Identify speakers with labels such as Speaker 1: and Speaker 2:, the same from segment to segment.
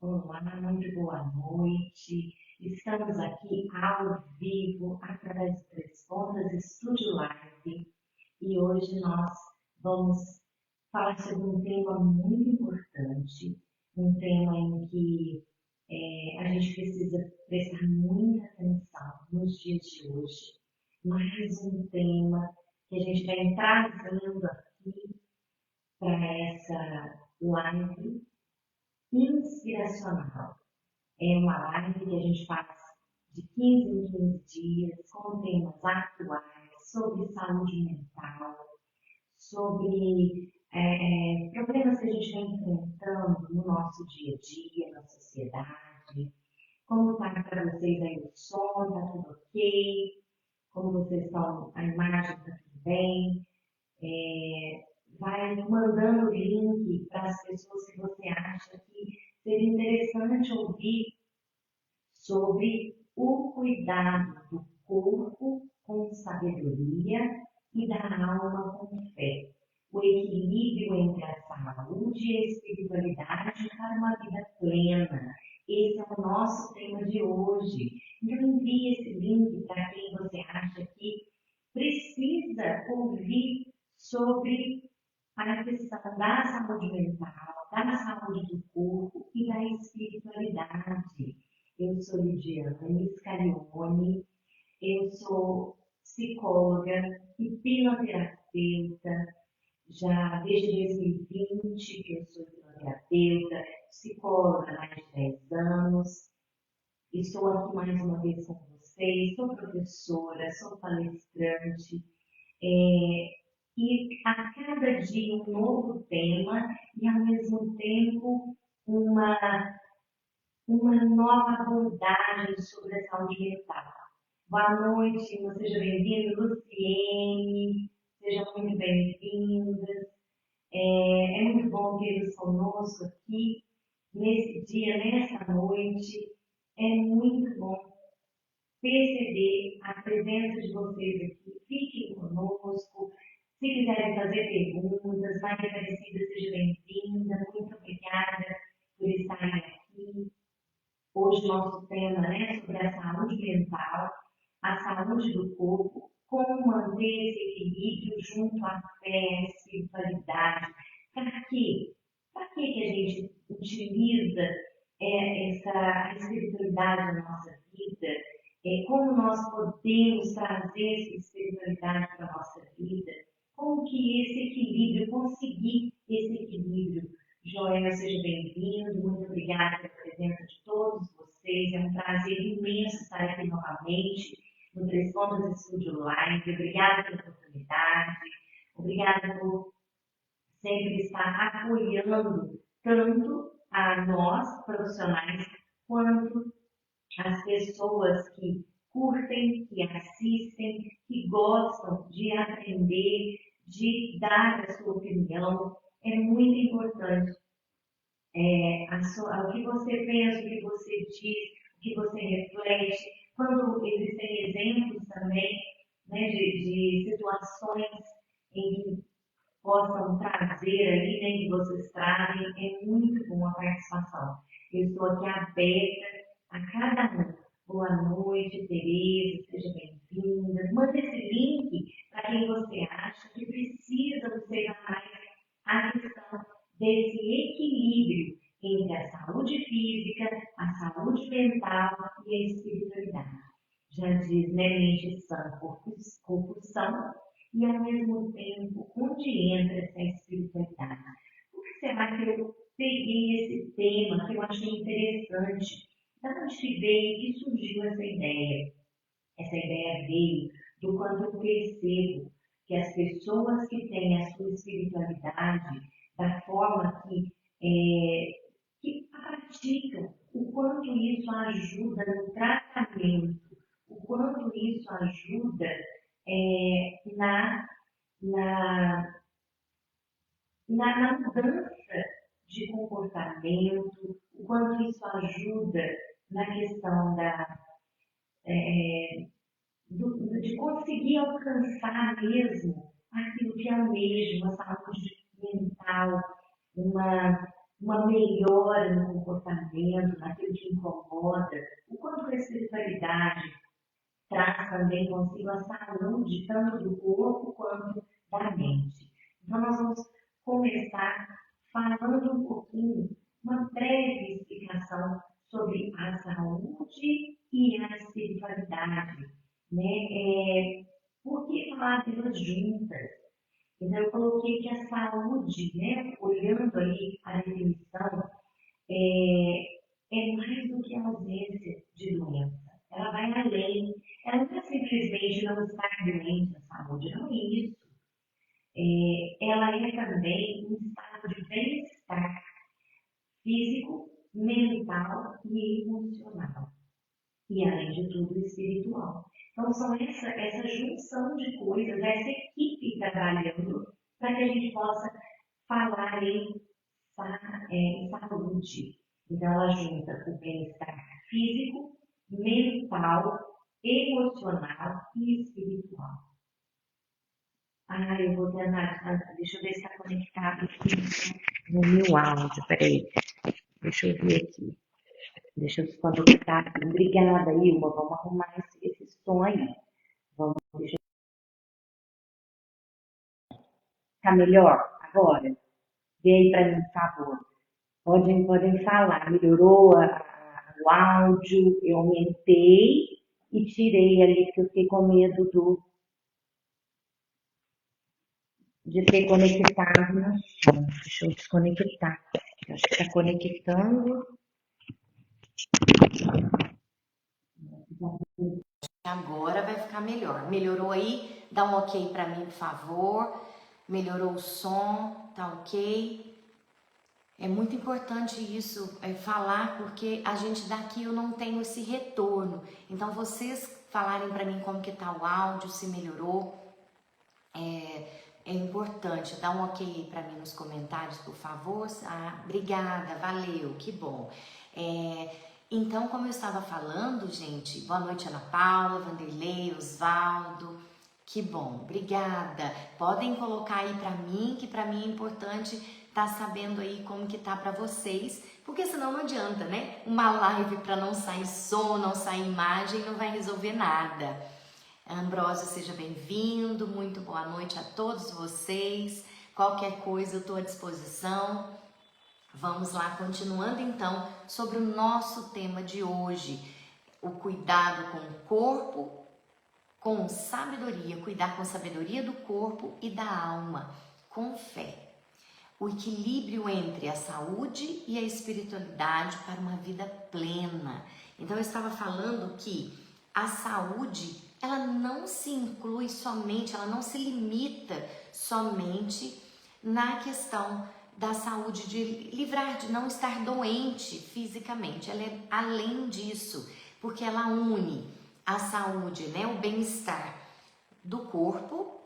Speaker 1: Olá, muito boa noite. Estamos aqui ao vivo através do Três Pontas Estúdio Live e hoje nós vamos falar sobre um tema muito importante, um tema em que a gente precisa prestar muita atenção nos dias de hoje. Mais um tema que a gente vem trazendo aqui para essa live inspiracional. É uma live que a gente faz de 15 em 15 dias, com temas atuais, sobre saúde mental, sobre problemas que a gente vem enfrentando no nosso dia a dia, na sociedade. Como está para vocês aí o som? Está tudo ok? Como vocês estão? A imagem está tudo bem? Vai mandando o link para as pessoas que você acha que seria interessante ouvir sobre o cuidado do corpo com sabedoria e da alma com fé. O equilíbrio entre a saúde e a espiritualidade para uma vida plena. Esse é o nosso tema de hoje. Então envie esse link para quem você acha que precisa ouvir sobre a questão da saúde mental, da saúde do corpo e da espiritualidade. Eu sou Lidiane Scarione, eu sou psicóloga, hipnoterapeuta, já desde 2020 que eu sou hipnoterapeuta, psicóloga há mais de 10 anos. Estou aqui mais uma vez com vocês, sou professora, sou palestrante, e a cada dia um novo tema e ao mesmo tempo uma nova abordagem sobre a saúde mental. Boa noite, seja bem-vindo, Luciene, seja muito bem-vindas. É muito bom tê-los conosco aqui nesse dia, nessa noite. É muito bom perceber a presença de vocês aqui. Fiquem conosco. Se quiserem fazer perguntas, Maria Aparecida, seja bem-vinda. Muito obrigada por estarem aqui. Hoje, nosso tema é sobre a saúde mental, a saúde do corpo, como manter esse equilíbrio junto à fé, à espiritualidade. Para quê? Para que a gente utiliza essa espiritualidade na nossa vida? Como nós podemos trazer essa espiritualidade para a nossa vida? Como que esse equilíbrio, conseguir esse equilíbrio? Joel, seja bem-vindo, muito obrigada pela presença de todos vocês, é um prazer imenso estar aqui novamente no Três Pontas Estúdio Live, obrigada pela oportunidade, obrigada por sempre estar apoiando tanto a nós, profissionais, quanto as pessoas que curtem, que assistem, que gostam de aprender, de dar a sua opinião. É muito importante o que você pensa, o que você diz, o que você reflete. Quando existem exemplos também, né, de situações em que possam trazer ali, né, que vocês trazem, é muito bom a participação. Eu estou aqui aberta a cada um. Boa noite, Tereza, seja bem-vinda. Manda esse link para quem você acha que precisa observar mais a questão desse equilíbrio entre a saúde física, a saúde mental e a espiritualidade. Já diz, né, mente sã, corpo são, e ao mesmo tempo, onde entra essa espiritualidade? Por que será que eu peguei esse tema que eu achei interessante? Da onde veio que surgiu essa ideia? Essa ideia veio do quanto eu percebo que as pessoas que têm a sua espiritualidade da forma que praticam, o quanto isso ajuda no tratamento, o quanto isso ajuda na, na, na mudança de comportamento, o quanto isso ajuda na questão de conseguir alcançar mesmo aquilo que almeja, uma saúde mental, uma uma melhora no comportamento, naquilo que incomoda, o quanto a espiritualidade traz também consigo a saúde, tanto do corpo quanto da mente. Então, nós vamos começar falando um pouquinho, uma breve explicação sobre a saúde e a espiritualidade, né? Por que falar delas juntas? Então, eu coloquei que a saúde, né, olhando ali a definição, é mais do que a ausência de doença. Ela vai além. Ela não é simplesmente não estar doente a saúde, não é isso. Ela é também um estado de bem-estar físico, mental e emocional. E, além de tudo, espiritual. Então, são essa junção de coisas, essa equipe trabalhando para que a gente possa falar em saúde. Então, ela junta o bem-estar físico, mental, emocional e espiritual. Eu vou tentar, deixa eu ver se está conectado aqui no meu áudio, peraí, deixa eu ver aqui. Deixa eu desconectar. Obrigada, Ilma. Vamos arrumar esse som aí. Deixa eu... Tá melhor agora? Vê aí para mim, por favor. Podem falar. Melhorou o áudio, eu aumentei e tirei ali, porque eu fiquei com medo de ser conectado no som. Deixa eu desconectar. Eu acho que está conectando.
Speaker 2: Agora vai ficar melhor. Melhorou aí? Dá um ok para mim, por favor. Melhorou o som? Tá ok? É muito importante isso, falar, porque a gente daqui eu não tenho esse retorno. Então, vocês falarem para mim como que tá o áudio, se melhorou, é importante. Dá um ok aí para mim nos comentários, por favor. Obrigada, valeu, que bom. Então, como eu estava falando, gente, boa noite, Ana Paula, Vanderlei, Osvaldo, que bom, obrigada. Podem colocar aí para mim, que para mim é importante estar sabendo aí como que tá para vocês, porque senão não adianta, né? Uma live para não sair som, não sair imagem, não vai resolver nada. Ambrósio, seja bem-vindo, muito boa noite a todos vocês. Qualquer coisa eu estou à disposição. Vamos lá, continuando então sobre o nosso tema de hoje, o cuidado com o corpo, com sabedoria, cuidar com sabedoria do corpo e da alma, com fé. O equilíbrio entre a saúde e a espiritualidade para uma vida plena. Então eu estava falando que a saúde, ela não se inclui somente, ela não se limita somente na questão da saúde, de livrar de não estar doente fisicamente. Ela é além disso, porque ela une a saúde, né, o bem-estar do corpo,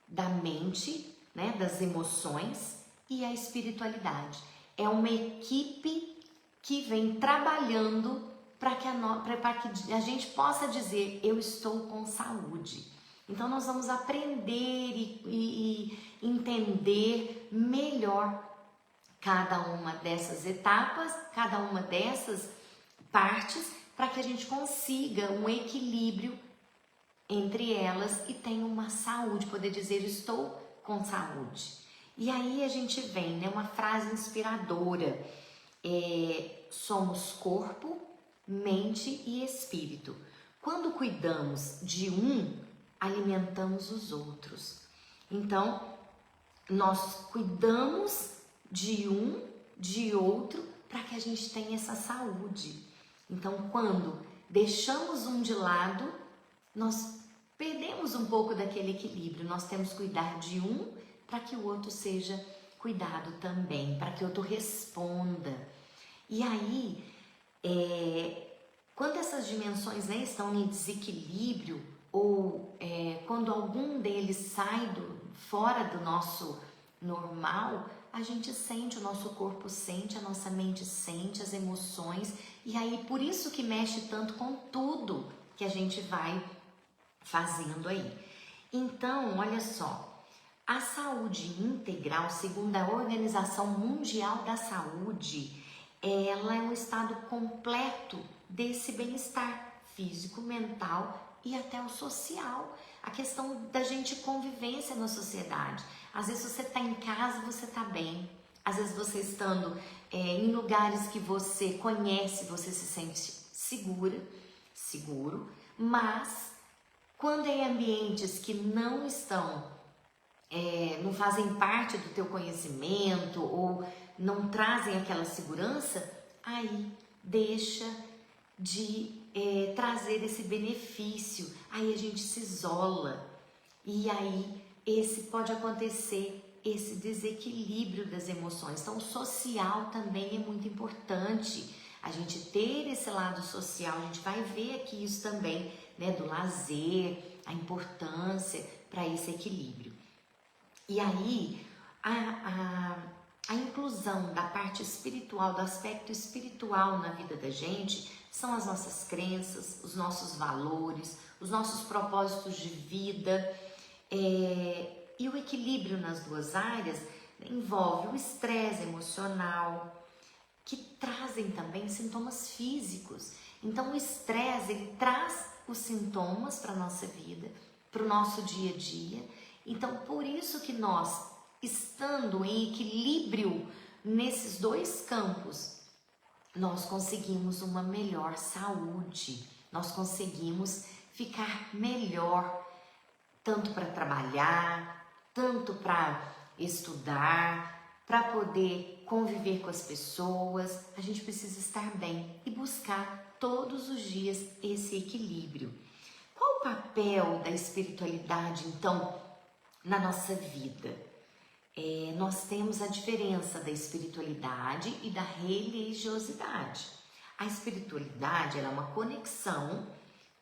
Speaker 2: da mente, né, das emoções e a espiritualidade. É uma equipe que vem trabalhando para que a gente possa dizer: eu estou com saúde. Então nós vamos aprender e entender melhor cada uma dessas etapas, cada uma dessas partes, para que a gente consiga um equilíbrio entre elas e tenha uma saúde, poder dizer: estou com saúde. E aí a gente vem, né, uma frase inspiradora: somos corpo, mente e espírito. Quando cuidamos de um, alimentamos os outros. Então, nós cuidamos de um, de outro, para que a gente tenha essa saúde. Então, quando deixamos um de lado, nós perdemos um pouco daquele equilíbrio. Nós temos que cuidar de um para que o outro seja cuidado também, para que o outro responda. E aí, quando essas dimensões, né, estão em desequilíbrio, ou quando algum deles sai fora do nosso normal, a gente sente, o nosso corpo sente, a nossa mente sente, as emoções, e aí por isso que mexe tanto com tudo que a gente vai fazendo aí. Então, olha só, A saúde integral, segundo a Organização Mundial da Saúde, ela é um estado completo desse bem-estar físico, mental e até o social. A questão da gente convivência na sociedade. Às vezes você está em casa, você está bem. Às vezes você estando em lugares que você conhece, você se sente seguro. Mas quando é em ambientes que não estão, não fazem parte do teu conhecimento ou não trazem aquela segurança, aí deixa de trazer esse benefício, aí a gente se isola e aí pode acontecer esse desequilíbrio das emoções. Então o social também é muito importante, a gente ter esse lado social, a gente vai ver aqui isso também, né, do lazer, a importância para esse equilíbrio. E aí a inclusão da parte espiritual, do aspecto espiritual na vida da gente, são as nossas crenças, os nossos valores, os nossos propósitos de vida, e o equilíbrio nas duas áreas envolve o estresse emocional, que trazem também sintomas físicos. Então o estresse, ele traz os sintomas para a nossa vida, para o nosso dia a dia. Então por isso que nós, estando em equilíbrio nesses dois campos, nós conseguimos uma melhor saúde, nós conseguimos ficar melhor, tanto para trabalhar, tanto para estudar, para poder conviver com as pessoas. A gente precisa estar bem e buscar todos os dias esse equilíbrio. Qual o papel da espiritualidade, então, na nossa vida? Nós temos a diferença da espiritualidade e da religiosidade. A espiritualidade, ela é uma conexão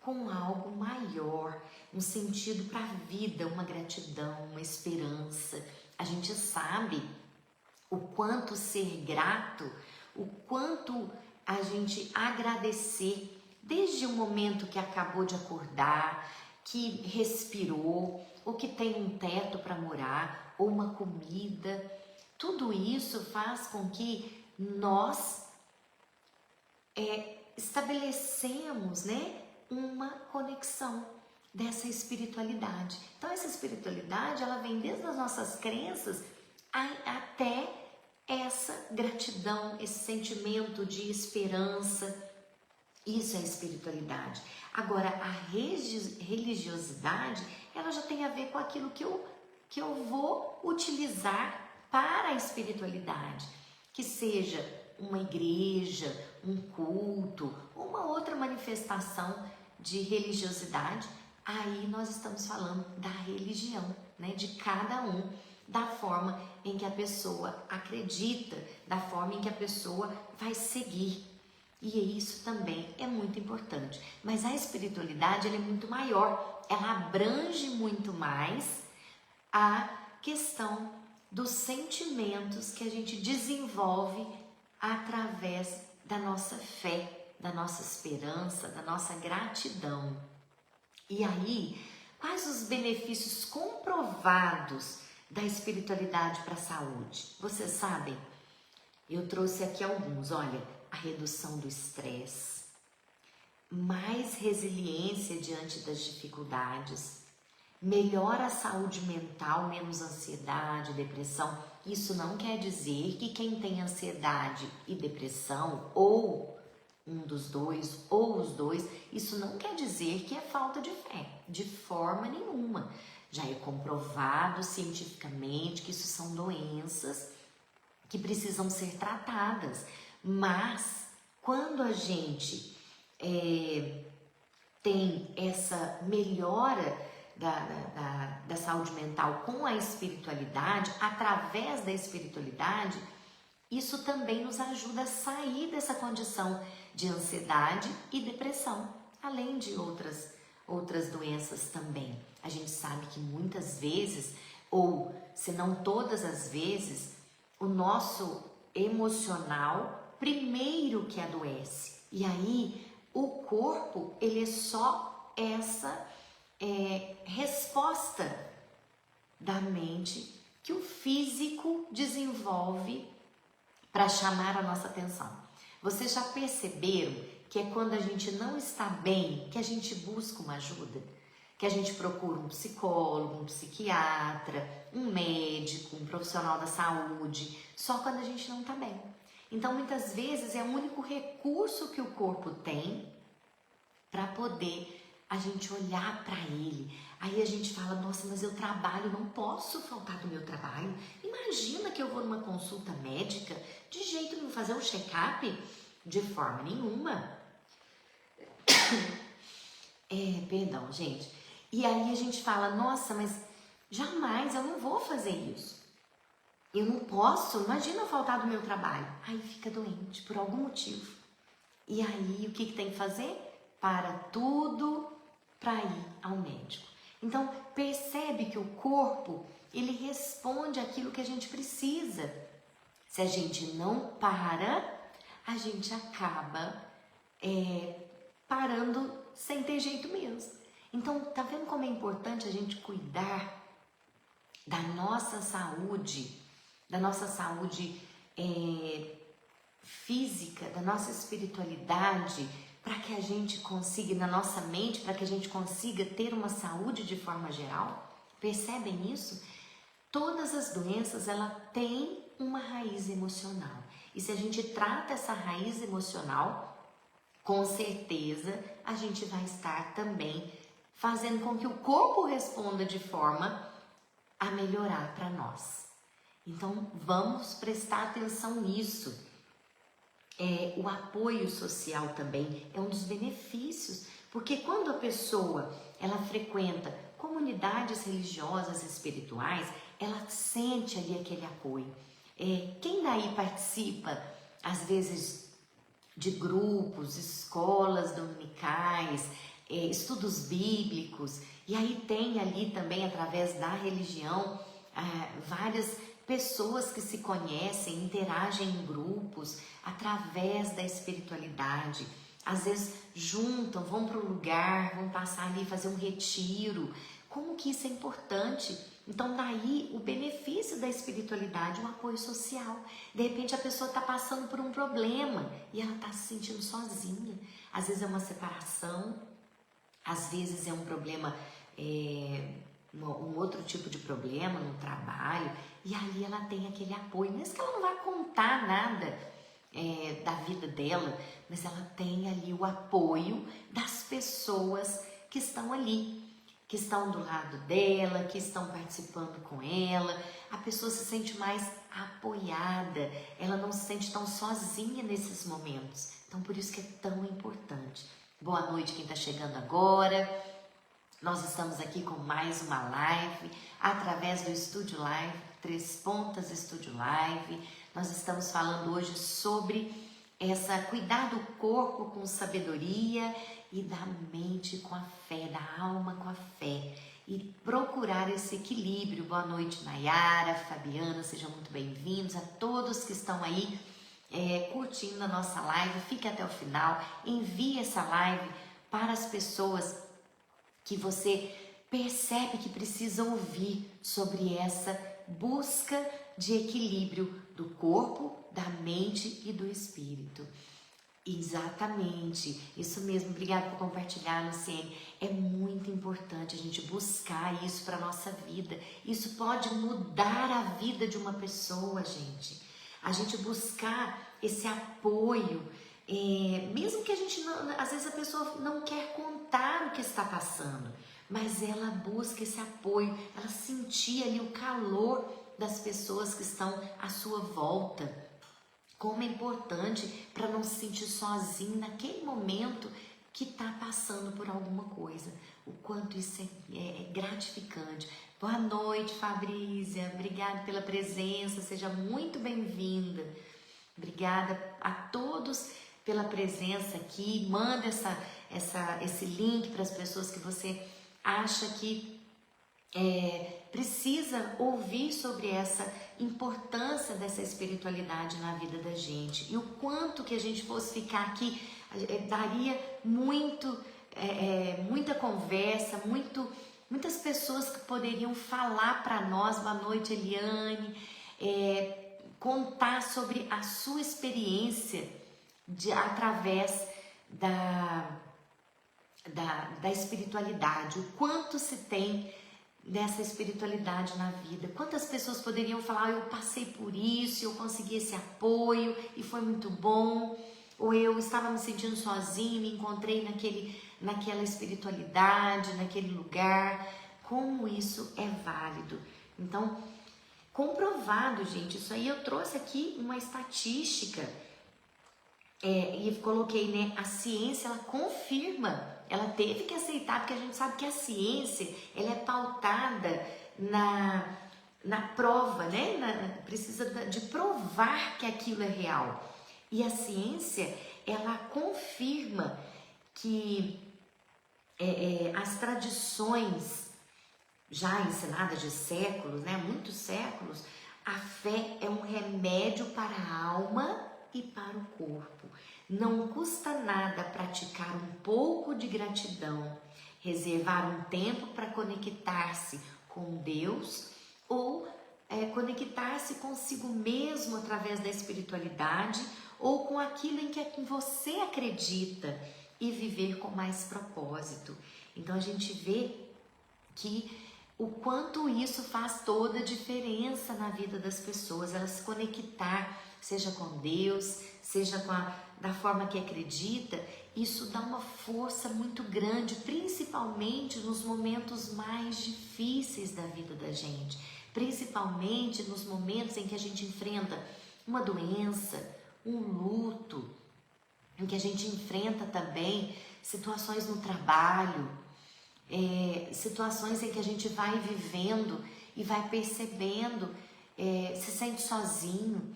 Speaker 2: com algo maior, um sentido para a vida, uma gratidão, uma esperança. A gente sabe o quanto ser grato, o quanto a gente agradecer desde o momento que acabou de acordar, que respirou, ou que tem um teto para morar, ou uma comida. Tudo isso faz com que nós estabelecemos, né, uma conexão dessa espiritualidade. Então essa espiritualidade, ela vem desde as nossas crenças até essa gratidão, esse sentimento de esperança. Isso é espiritualidade. Agora, a religiosidade, ela já tem a ver com aquilo que eu vou utilizar para a espiritualidade, que seja uma igreja, um culto, uma outra manifestação de religiosidade. Aí nós estamos falando da religião, né? De cada um, da forma em que a pessoa acredita, da forma em que a pessoa vai seguir. E isso também é muito importante. Mas a espiritualidade, ela é muito maior, ela abrange muito mais a questão dos sentimentos que a gente desenvolve através da nossa fé, da nossa esperança, da nossa gratidão. E aí, quais os benefícios comprovados da espiritualidade para a saúde? Vocês sabem? Eu trouxe aqui alguns, olha, a redução do estresse, mais resiliência diante das dificuldades, melhora a saúde mental, menos ansiedade, depressão. Isso não quer dizer que quem tem ansiedade e depressão, ou um dos dois, ou os dois, isso não quer dizer que é falta de fé, de forma nenhuma. Já é comprovado cientificamente que isso são doenças que precisam ser tratadas. Mas quando a gente tem essa melhora da saúde mental com a espiritualidade, através da espiritualidade, isso também nos ajuda a sair dessa condição de ansiedade e depressão, além de outras doenças também. A gente sabe que muitas vezes, ou se não todas as vezes, o nosso emocional primeiro que adoece. E aí o corpo, ele é só essa resposta da mente que o físico desenvolve para chamar a nossa atenção. Vocês já perceberam que é quando a gente não está bem que a gente busca uma ajuda? Que a gente procura um psicólogo, um psiquiatra, um médico, um profissional da saúde, só quando a gente não está bem. Então, muitas vezes é o único recurso que o corpo tem para poder a gente olhar para ele. Aí a gente fala, nossa, mas eu trabalho, não posso faltar do meu trabalho. Imagina que eu vou numa consulta médica, de jeito nenhum, fazer um check-up, de forma nenhuma. Perdão, gente. E aí a gente fala, nossa, mas jamais, eu não vou fazer isso. Eu não posso, imagina eu faltar do meu trabalho. Aí fica doente, por algum motivo. E aí, o que tem que fazer? Para tudo para ir ao médico. Então, percebe que o corpo, ele responde aquilo que a gente precisa. Se a gente não para, a gente acaba parando sem ter jeito mesmo. Então, tá vendo como é importante a gente cuidar da nossa saúde física, da nossa espiritualidade, para que a gente consiga, na nossa mente, para que a gente consiga ter uma saúde de forma geral? Percebem isso? Todas as doenças, ela tem uma raiz emocional. E se a gente trata essa raiz emocional, com certeza a gente vai estar também fazendo com que o corpo responda de forma a melhorar para nós. Então, vamos prestar atenção nisso. O apoio social também é um dos benefícios, porque quando a pessoa ela frequenta comunidades religiosas e espirituais, ela sente ali aquele apoio. Quem daí participa, às vezes, de grupos, escolas dominicais, estudos bíblicos, e aí tem ali também, através da religião, várias pessoas que se conhecem, interagem em grupos, através da espiritualidade. Às vezes juntam, vão para um lugar, vão passar ali, fazer um retiro. Como que isso é importante? Então daí o benefício da espiritualidade, o apoio social. De repente a pessoa está passando por um problema e ela está se sentindo sozinha. Às vezes é uma separação, às vezes é um problema, um outro tipo de problema no trabalho, e ali ela tem aquele apoio. Mesmo que ela não vai contar nada da vida dela, mas ela tem ali o apoio das pessoas que estão ali, que estão do lado dela, que estão participando com ela. A pessoa se sente mais apoiada, ela não se sente tão sozinha nesses momentos. Então, por isso que é tão importante. Boa noite quem está chegando agora. Nós estamos aqui com mais uma live, através do Estúdio Live, Três Pontas Estúdio Live. Nós estamos falando hoje sobre cuidar do corpo com sabedoria e da mente com a fé, da alma com a fé, e procurar esse equilíbrio. Boa noite, Nayara, Fabiana, sejam muito bem-vindos. A todos que estão aí curtindo a nossa live, fique até o final, envie essa live para as pessoas que você percebe que precisa ouvir sobre essa busca de equilíbrio do corpo, da mente e do espírito. Exatamente, isso mesmo. Obrigada por compartilhar, Luciene. É muito importante a gente buscar isso para a nossa vida. Isso pode mudar a vida de uma pessoa, gente. A gente buscar esse apoio, mesmo que a gente não, às vezes a pessoa não quer contar o que está passando, mas ela busca esse apoio, ela sentir ali o calor das pessoas que estão à sua volta. Como é importante para não se sentir sozinho naquele momento que está passando por alguma coisa. O quanto isso é gratificante. Boa noite, Fabrícia. Obrigada pela presença. Seja muito bem-vinda. Obrigada a todos pela presença aqui. Manda esse link para as pessoas que você acha que precisa ouvir sobre essa importância dessa espiritualidade na vida da gente. E o quanto que a gente fosse ficar aqui, daria muita conversa, muito muitas pessoas que poderiam falar para nós, boa noite Eliane, contar sobre a sua experiência através da espiritualidade, o quanto se tem dessa espiritualidade na vida. Quantas pessoas poderiam falar, eu passei por isso, eu consegui esse apoio e foi muito bom, ou eu estava me sentindo sozinho, me encontrei naquela espiritualidade, naquele lugar. Como isso é válido. Então, comprovado, gente, isso aí eu trouxe aqui uma estatística e coloquei, né, a ciência, ela confirma, ela teve que aceitar, porque a gente sabe que a ciência, ela é pautada na prova, né, precisa de provar que aquilo é real. E a ciência, ela confirma que as tradições já ensinadas de séculos, né, muitos séculos, a fé é um remédio para a alma e para o corpo. Não custa nada praticar um pouco de gratidão, reservar um tempo para conectar-se com Deus ou conectar-se consigo mesmo através da espiritualidade ou com aquilo em que você acredita e viver com mais propósito. Então a gente vê que o quanto isso faz toda a diferença na vida das pessoas, elas se conectar, seja com Deus, seja da forma que acredita, isso dá uma força muito grande, principalmente nos momentos mais difíceis da vida da gente, principalmente nos momentos em que a gente enfrenta uma doença, um luto, em que a gente enfrenta também situações no trabalho, situações em que a gente vai vivendo e vai percebendo, se sente sozinho.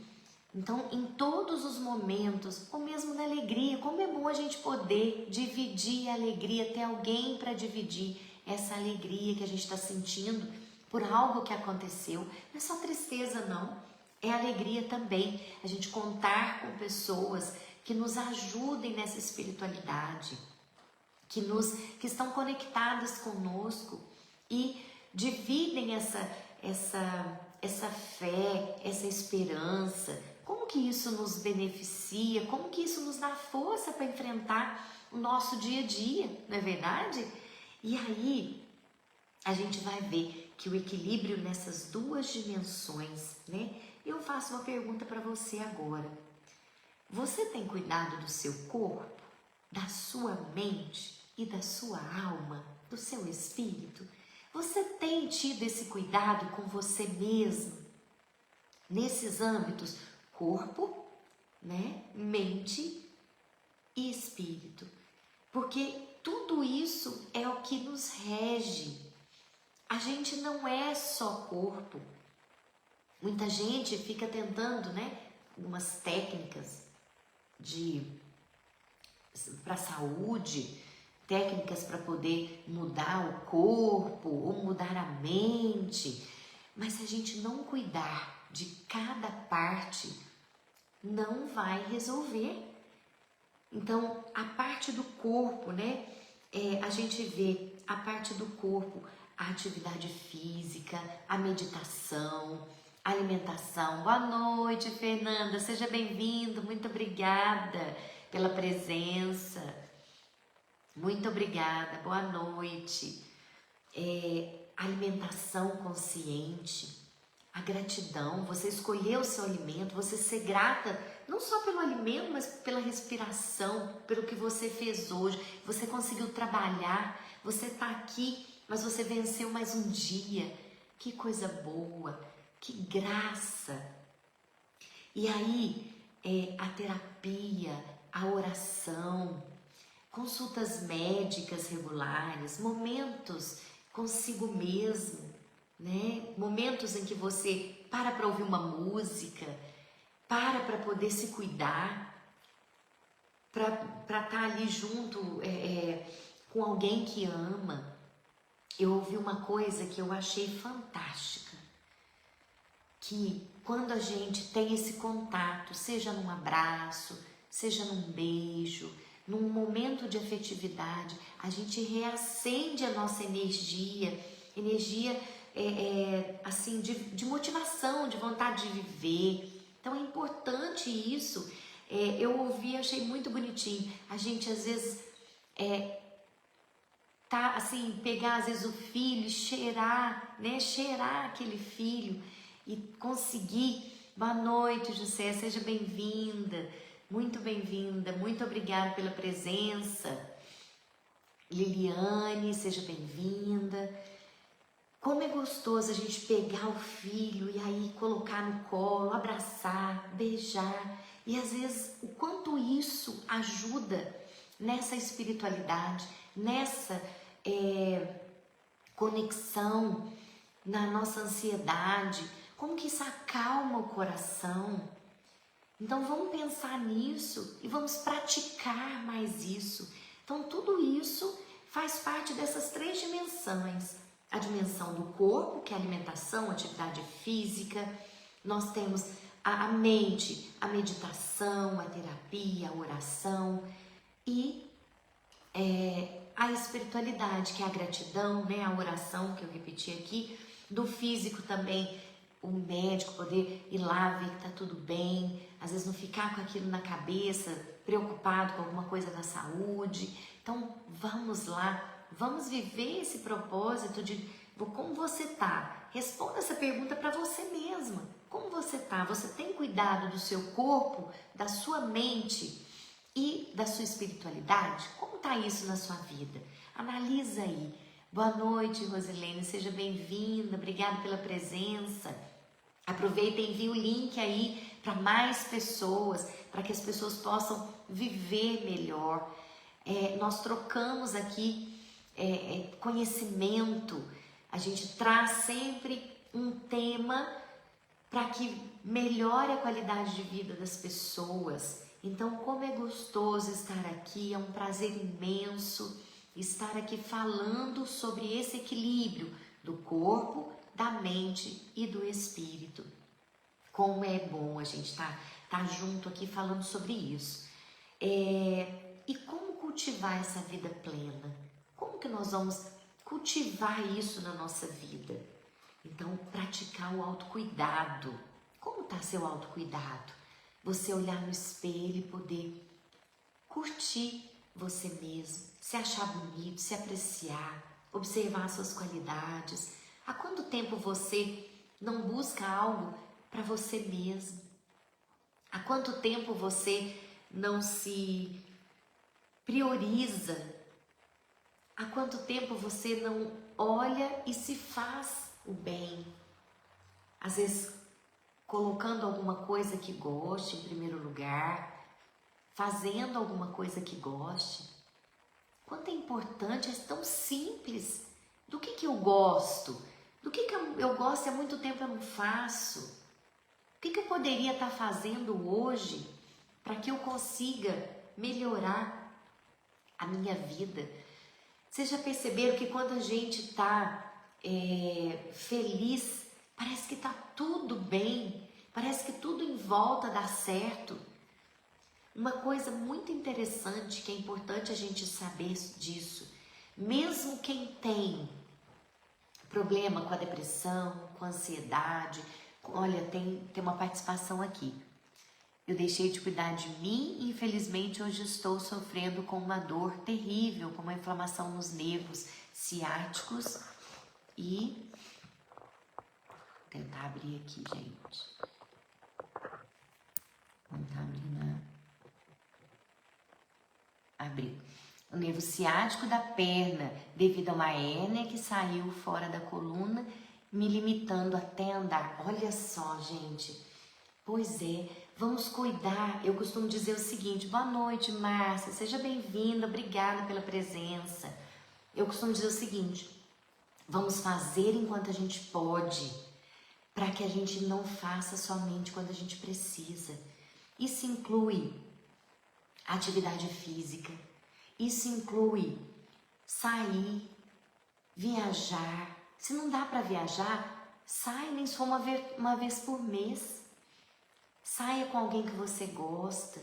Speaker 2: Então, em todos os momentos, ou mesmo na alegria, como é bom a gente poder dividir a alegria, ter alguém para dividir essa alegria que a gente está sentindo por algo que aconteceu. Não é só tristeza, não. É alegria também. A gente contar com pessoas que nos ajudem nessa espiritualidade, que estão conectadas conosco e dividem essa fé, essa esperança. Como que isso nos beneficia? Como que isso nos dá força para enfrentar o nosso dia a dia, não é verdade? E aí a gente vai ver que o equilíbrio nessas duas dimensões, né? Eu faço uma pergunta para você agora. Você tem cuidado do seu corpo, da sua mente e da sua alma, do seu espírito? Você tem tido esse cuidado com você mesmo? Nesses âmbitos, corpo, né, mente e espírito. Porque tudo isso é o que nos rege. A gente não é só corpo. Muita gente fica tentando, né, algumas técnicas para a saúde, técnicas para poder mudar o corpo ou mudar a mente, mas se a gente não cuidar de cada parte, não vai resolver. Então, a parte do corpo, né? A gente vê a parte do corpo, a atividade física, a meditação, a alimentação. Boa noite, Fernanda, seja bem-vindo, muito obrigada pela presença. Muito obrigada, boa noite. Alimentação consciente, a gratidão, você escolher o seu alimento, você ser grata, não só pelo alimento, mas pela respiração, pelo que você fez hoje. Você conseguiu trabalhar, você está aqui, mas você venceu mais um dia. Que coisa boa, que graça. E aí, a terapia, a oração, consultas médicas regulares, momentos consigo mesmo, né? Momentos em que você para ouvir uma música, para poder se cuidar, para estar ali junto com alguém que ama. Eu ouvi uma coisa que eu achei fantástica, que quando a gente tem esse contato, seja num abraço, seja num beijo, num momento de afetividade, a gente reacende a nossa energia assim, de motivação, de vontade de viver. Então é importante isso. Eu ouvi, achei muito bonitinho. A gente às vezes tá assim, pegar às vezes o filho, cheirar, né? Cheirar aquele filho e conseguir. Boa noite, José, seja bem-vinda, muito obrigada pela presença. Liliane, seja bem-vinda. Como é gostoso a gente pegar o filho e aí colocar no colo, abraçar, beijar. E às vezes o quanto isso ajuda nessa espiritualidade, nessa conexão, na nossa ansiedade, como que isso acalma o coração. Então vamos pensar nisso e vamos praticar mais isso. Então tudo isso faz parte dessas 3 dimensões. A dimensão do corpo, que é a alimentação, a atividade física. Nós temos a mente, a meditação, a terapia, a oração e a espiritualidade, que é a gratidão, né? A oração, que eu repeti aqui. Do físico também, o médico poder ir lá ver que tá tudo bem, às vezes não ficar com aquilo na cabeça, preocupado com alguma coisa da saúde. Então vamos lá, vamos viver esse propósito de como você tá. Responda essa pergunta para você mesma. Como você tá? Você tem cuidado do seu corpo, da sua mente e da sua espiritualidade? Como tá isso na sua vida? Analisa aí. Boa noite, Rosilene, seja bem-vinda, obrigada pela presença. Aproveita e envia o link aí para mais pessoas, para que as pessoas possam viver melhor. Nós trocamos aqui conhecimento, a gente traz sempre um tema para que melhore a qualidade de vida das pessoas. Então, como é gostoso estar aqui, é um prazer imenso estar aqui falando sobre esse equilíbrio do corpo, da mente e do espírito. Como é bom a gente tá junto aqui falando sobre isso. E como cultivar essa vida plena? Como que nós vamos cultivar isso na nossa vida? Então, praticar o autocuidado. Como está seu autocuidado? Você olhar no espelho e poder curtir você mesmo, se achar bonito, se apreciar, observar suas qualidades. Há quanto tempo você não busca algo para você mesmo? Há quanto tempo você não se prioriza? Há quanto tempo você não olha e se faz o bem? Às vezes colocando alguma coisa que goste em primeiro lugar, fazendo alguma coisa que goste. Quanto é importante, é tão simples. Do que eu gosto? Do que eu gosto e há muito tempo eu não faço? O que eu poderia estar fazendo hoje para que eu consiga melhorar a minha vida? Vocês já perceberam que quando a gente está feliz, parece que está tudo bem, parece que tudo em volta dá certo. Uma coisa muito interessante, que é importante a gente saber disso, mesmo quem tem problema com a depressão, com a ansiedade, olha, tem uma participação aqui. Eu deixei de cuidar de mim e infelizmente hoje estou sofrendo com uma dor terrível, com uma inflamação nos nervos ciáticos e... Vou tentar abrir aqui, gente. Vou tentar abrir Abrir. O nervo ciático da perna, devido a uma hérnia que saiu fora da coluna, me limitando até andar. Olha só, gente. Pois é, vamos cuidar. Eu costumo dizer o seguinte: boa noite, Márcia, seja bem-vinda, obrigada pela presença. Eu costumo dizer o seguinte: vamos fazer enquanto a gente pode, para que a gente não faça somente quando a gente precisa. Isso inclui atividade física, isso inclui sair, viajar. Se não dá para viajar, sai, nem se for uma vez por mês. Saia com alguém que você gosta,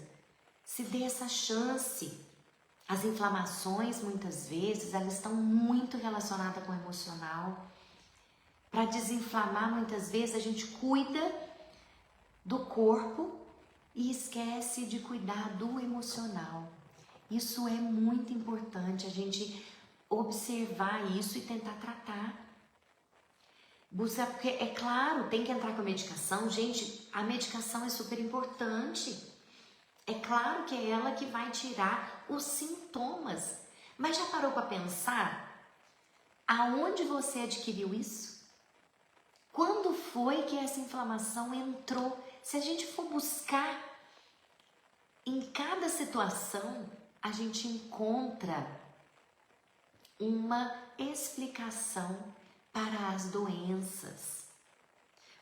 Speaker 2: se dê essa chance. As inflamações, muitas vezes, elas estão muito relacionadas com o emocional. Para desinflamar, muitas vezes, a gente cuida do corpo e esquece de cuidar do emocional. Isso é muito importante, a gente observar isso e tentar tratar. Porque, é claro, tem que entrar com a medicação. Gente, a medicação é super importante. É claro que é ela que vai tirar os sintomas. Mas já parou para pensar aonde você adquiriu isso? Quando foi que essa inflamação entrou? Se a gente for buscar em cada situação, a gente encontra uma explicação para as doenças.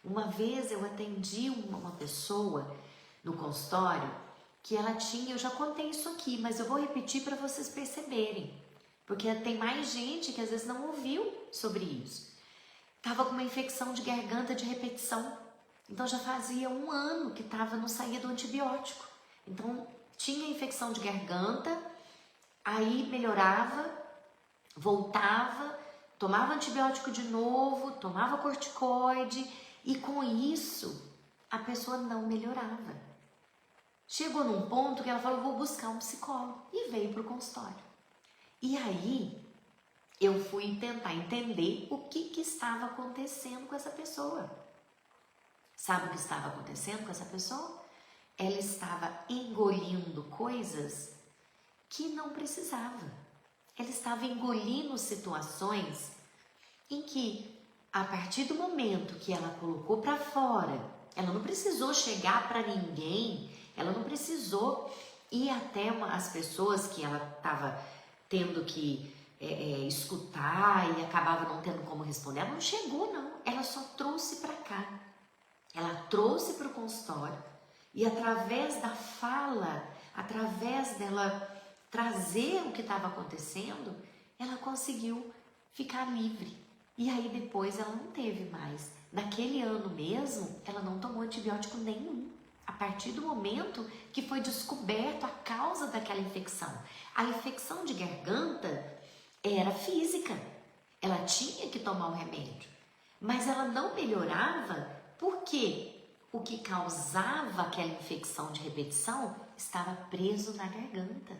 Speaker 2: Uma vez eu atendi uma pessoa no consultório que ela tinha, eu já contei isso aqui, mas eu vou repetir para vocês perceberem, porque tem mais gente que às vezes não ouviu sobre isso. Estava com uma infecção de garganta de repetição, então já fazia 1 ano que não saía do antibiótico. Então tinha infecção de garganta, aí melhorava, voltava, tomava antibiótico de novo, tomava corticoide e com isso a pessoa não melhorava. Chegou num ponto que ela falou, vou buscar um psicólogo e veio para o consultório. E aí eu fui tentar entender o que estava acontecendo com essa pessoa. Sabe o que estava acontecendo com essa pessoa? Ela estava engolindo coisas que não precisava. Ela estava engolindo situações em que, a partir do momento que ela colocou para fora, ela não precisou chegar para ninguém, ela não precisou ir até as pessoas que ela estava tendo que escutar e acabava não tendo como responder. Ela não chegou, não. Ela só trouxe para cá. Ela trouxe para o consultório e através da fala, através dela trazer o que estava acontecendo, ela conseguiu ficar livre. E aí depois ela não teve mais. Naquele ano mesmo, ela não tomou antibiótico nenhum. A partir do momento que foi descoberto a causa daquela infecção. A infecção de garganta era física. Ela tinha que tomar o remédio. Mas ela não melhorava porque o que causava aquela infecção de repetição estava preso na garganta.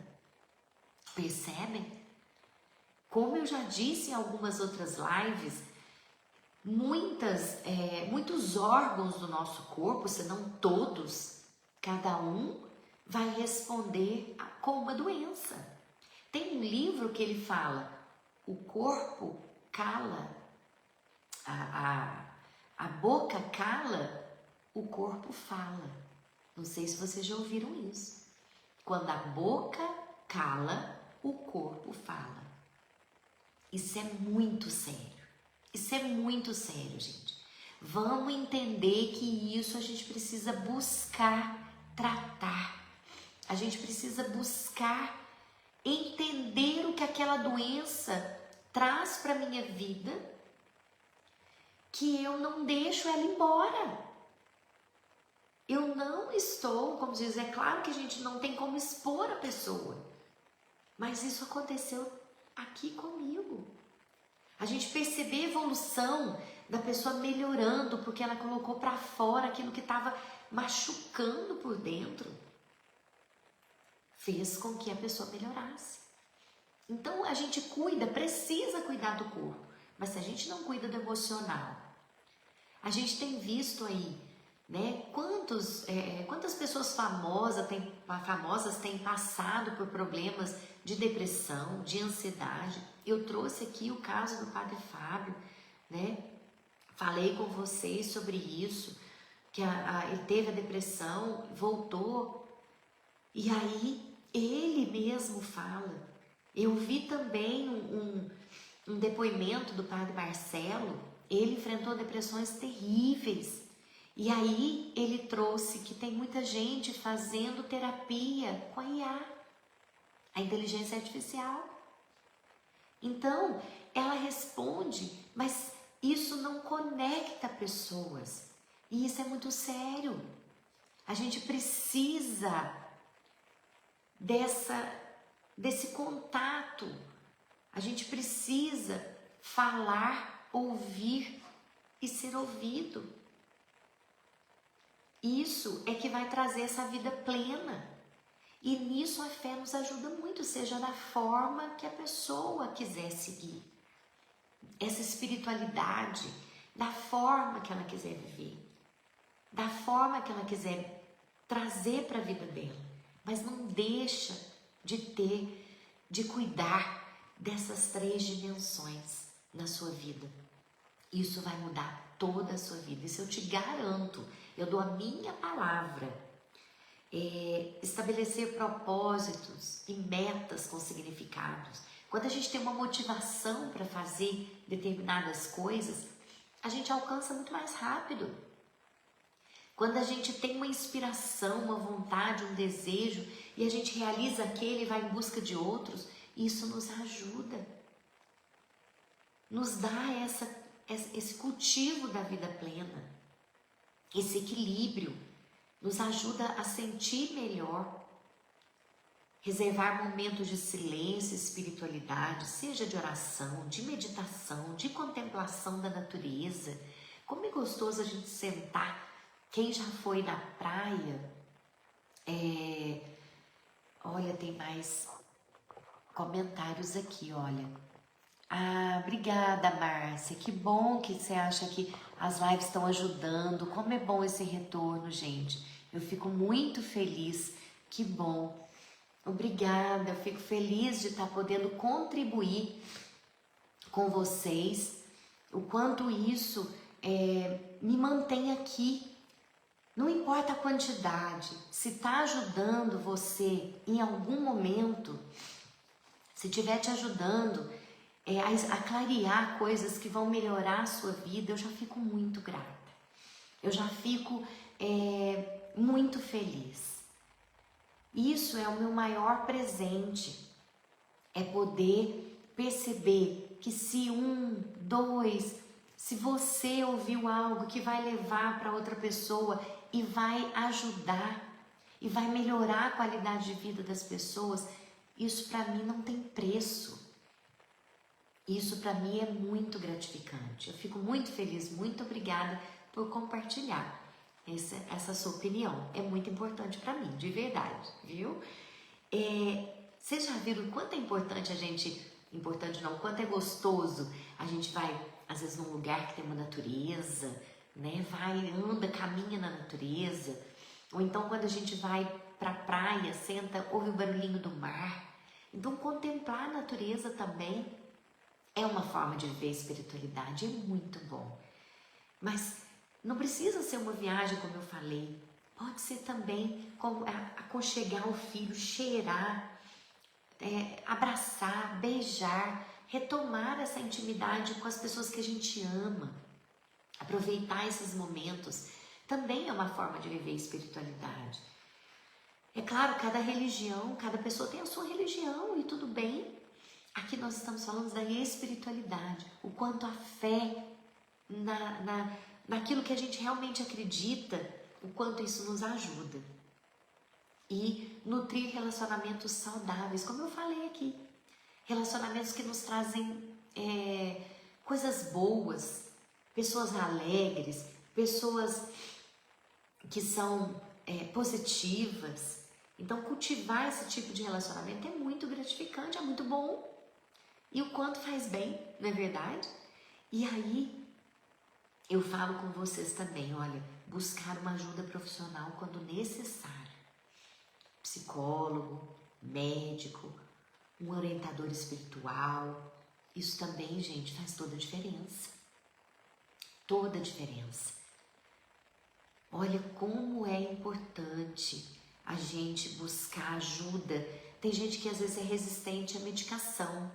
Speaker 2: Percebem? Como eu já disse em algumas outras lives, muitos órgãos do nosso corpo, se não todos, cada um vai responder com uma doença. Tem um livro que ele fala, o corpo cala, a boca cala, o corpo fala. Não sei se vocês já ouviram isso. Quando a boca cala, o corpo fala. Isso é muito sério. Isso é muito sério, gente. Vamos entender que isso a gente precisa buscar tratar. A gente precisa buscar entender o que aquela doença traz para minha vida, que eu não deixo ela embora. Eu não estou, como diz, é claro que a gente não tem como expor a pessoa, mas isso aconteceu aqui comigo. A gente perceber a evolução da pessoa melhorando porque ela colocou para fora aquilo que estava machucando por dentro. Fez com que a pessoa melhorasse. Então a gente precisa cuidar do corpo, mas se a gente não cuida do emocional, a gente tem visto aí, né? Quantas pessoas famosas têm passado por problemas de depressão, de ansiedade. Eu trouxe aqui o caso do Padre Fábio, né? Falei com vocês sobre isso, que ele teve a depressão, voltou, e aí ele mesmo fala. Eu vi também um depoimento do Padre Marcelo, ele enfrentou depressões terríveis, e aí ele trouxe que tem muita gente fazendo terapia com a IA, a inteligência artificial. Então, ela responde, mas isso não conecta pessoas. E isso é muito sério. A gente precisa dessa desse contato. A gente precisa falar, ouvir e ser ouvido. Isso é que vai trazer essa vida plena. E nisso a fé nos ajuda muito, seja da forma que a pessoa quiser seguir. Essa espiritualidade, da forma que ela quiser viver, da forma que ela quiser trazer para a vida dela. Mas não deixa de cuidar dessas 3 dimensões na sua vida. Isso vai mudar toda a sua vida. Isso eu te garanto, eu dou a minha palavra. Estabelecer propósitos e metas com significados. Quando a gente tem uma motivação para fazer determinadas coisas, a gente alcança muito mais rápido. Quando a gente tem uma inspiração, uma vontade, um desejo, e a gente realiza aquele e vai em busca de outros, isso nos ajuda. Nos dá esse cultivo da vida plena, esse equilíbrio, nos ajuda a sentir melhor, reservar momentos de silêncio e espiritualidade, seja de oração, de meditação, de contemplação da natureza. Como é gostoso a gente sentar. Quem já foi na praia, olha, tem mais comentários aqui, olha. Ah, obrigada, Márcia, que bom que você acha que as lives estão ajudando, como é bom esse retorno, gente. Eu fico muito feliz, que bom. Obrigada, eu fico feliz de estar podendo contribuir com vocês, o quanto isso me mantém aqui. Não importa a quantidade, se está ajudando você em algum momento, se estiver te ajudando a clarear coisas que vão melhorar a sua vida, eu já fico muito grata. Eu já fico muito feliz. Isso é o meu maior presente, é poder perceber que se se você ouviu algo que vai levar para outra pessoa e vai ajudar e vai melhorar a qualidade de vida das pessoas, isso para mim não tem preço. Isso para mim é muito gratificante. Eu fico muito feliz, muito obrigada por compartilhar essa sua opinião. É muito importante para mim, de verdade, viu? Vocês já viram o quanto é importante quanto é gostoso a gente vai, às vezes, num lugar que tem uma natureza, né? Anda, caminha na natureza. Ou então quando a gente vai pra praia, senta, ouve o barulhinho do mar. Então contemplar a natureza também é uma forma de viver a espiritualidade, é muito bom. Mas não precisa ser uma viagem, como eu falei. Pode ser também como aconchegar o filho, cheirar, abraçar, beijar, retomar essa intimidade com as pessoas que a gente ama. Aproveitar esses momentos também é uma forma de viver a espiritualidade. É claro, cada religião, cada pessoa tem a sua religião e tudo bem. Aqui nós estamos falando da espiritualidade, o quanto a fé naquilo que a gente realmente acredita, o quanto isso nos ajuda. E nutrir relacionamentos saudáveis, como eu falei aqui. Relacionamentos que nos trazem coisas boas, pessoas alegres, pessoas que são positivas. Então cultivar esse tipo de relacionamento é muito gratificante, é muito bom. E o quanto faz bem, não é verdade? E aí, eu falo com vocês também, olha, buscar uma ajuda profissional quando necessário. Psicólogo, médico, um orientador espiritual. Isso também, gente, faz toda a diferença. Toda a diferença. Olha como é importante a gente buscar ajuda. Tem gente que às vezes é resistente à medicação.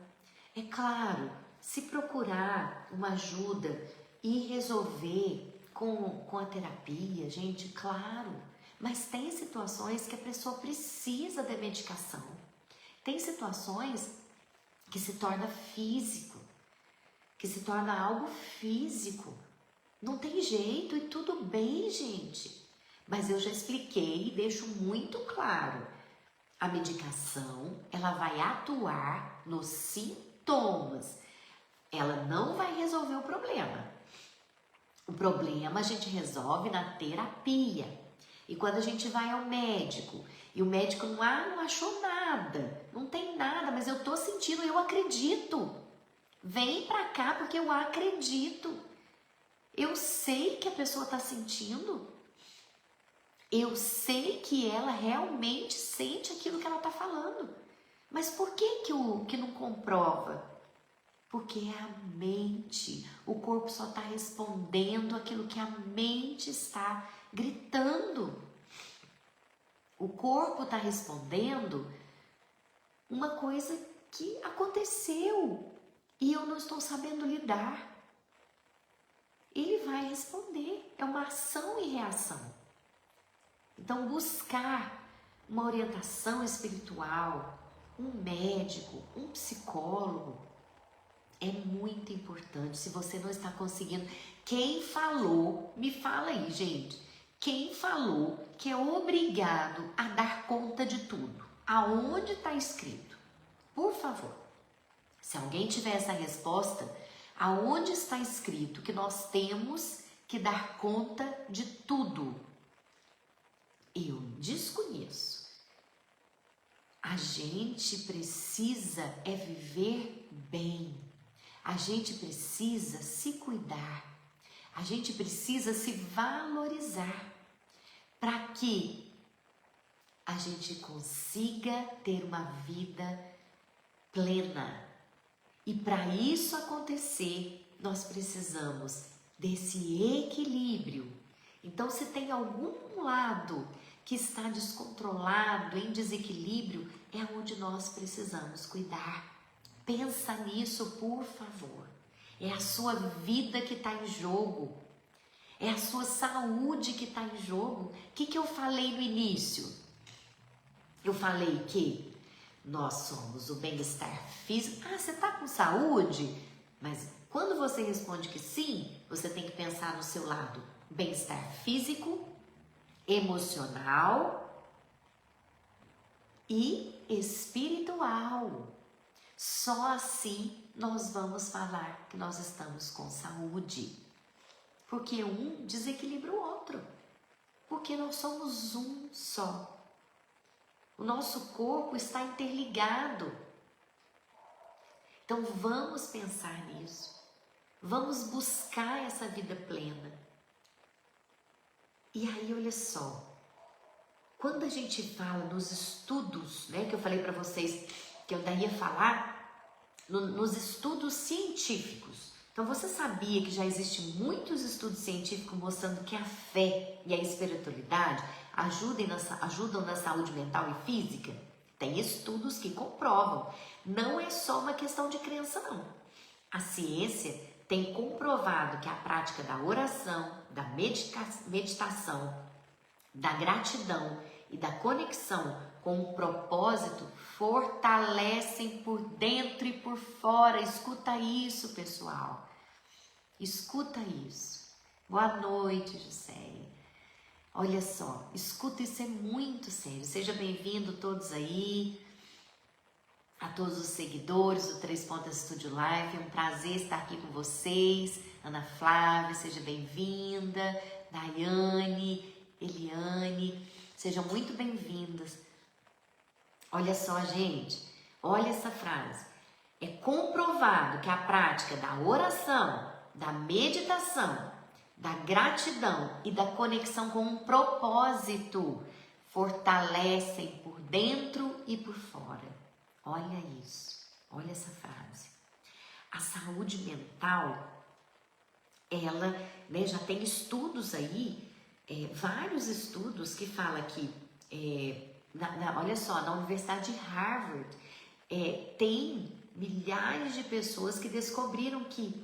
Speaker 2: É claro, se procurar uma ajuda e resolver com a terapia, gente, claro. Mas tem situações que a pessoa precisa da medicação. Tem situações que se torna físico, que se torna algo físico. Não tem jeito e tudo bem, gente. Mas eu já expliquei e deixo muito claro. A medicação, ela vai atuar nos sintomas. Ela não vai resolver o problema. O problema a gente resolve na terapia. E quando a gente vai ao médico, e o médico não achou nada, não tem nada, mas eu tô sentindo, eu acredito. Vem pra cá porque eu acredito. Eu sei que a pessoa tá sentindo. Eu sei que ela realmente sente aquilo que ela tá falando. Mas por que não comprova? Porque é a mente. O corpo só está respondendo aquilo que a mente está gritando. O corpo está respondendo uma coisa que aconteceu e eu não estou sabendo lidar. Ele vai responder. É uma ação e reação. Então, buscar uma orientação espiritual, um médico, um psicólogo, é muito importante. Se você não está conseguindo, quem falou, me fala aí, gente, quem falou que é obrigado a dar conta de tudo? Aonde está escrito? Por favor, se alguém tiver essa resposta, aonde está escrito que nós temos que dar conta de tudo? Eu desconheço. A gente precisa viver bem. A gente precisa se cuidar, a gente precisa se valorizar para que a gente consiga ter uma vida plena. E para isso acontecer, nós precisamos desse equilíbrio. Então, se tem algum lado que está descontrolado, em desequilíbrio, é onde nós precisamos cuidar. Pensa nisso, por favor. É a sua vida que está em jogo. É a sua saúde que está em jogo. O que eu falei no início? Eu falei que nós somos o bem-estar físico. Ah, você está com saúde? Mas quando você responde que sim, você tem que pensar no seu lado. Bem-estar físico, emocional e espiritual. Só assim nós vamos falar que nós estamos com saúde. Porque um desequilibra o outro. Porque nós somos um só. O nosso corpo está interligado. Então vamos pensar nisso. Vamos buscar essa vida plena. E aí, olha só. Quando a gente fala nos estudos, né, que eu falei para vocês que eu daria falar, nos estudos científicos. Então, você sabia que já existem muitos estudos científicos mostrando que a fé e a espiritualidade ajudam na saúde mental e física? Tem estudos que comprovam. Não é só uma questão de crença, não. A ciência tem comprovado que a prática da oração, da meditação, da gratidão e da conexão com o propósito fortalecem por dentro e por fora. Escuta isso, pessoal. Escuta isso. Boa noite, Juscelia. Olha só, escuta, isso é muito sério. Seja bem-vindo todos aí, a todos os seguidores do Três Pontas Studio Life. É um prazer estar aqui com vocês. Ana Flávia, seja bem-vinda. Daiane, Eliane, sejam muito bem-vindas. Olha só, gente, olha essa frase. É comprovado que a prática da oração, da meditação, da gratidão e da conexão com um propósito fortalecem por dentro e por fora. Olha isso, olha essa frase. A saúde mental, ela, né, já tem estudos aí, vários estudos que falam que, olha só, na Universidade de Harvard, tem milhares de pessoas que descobriram que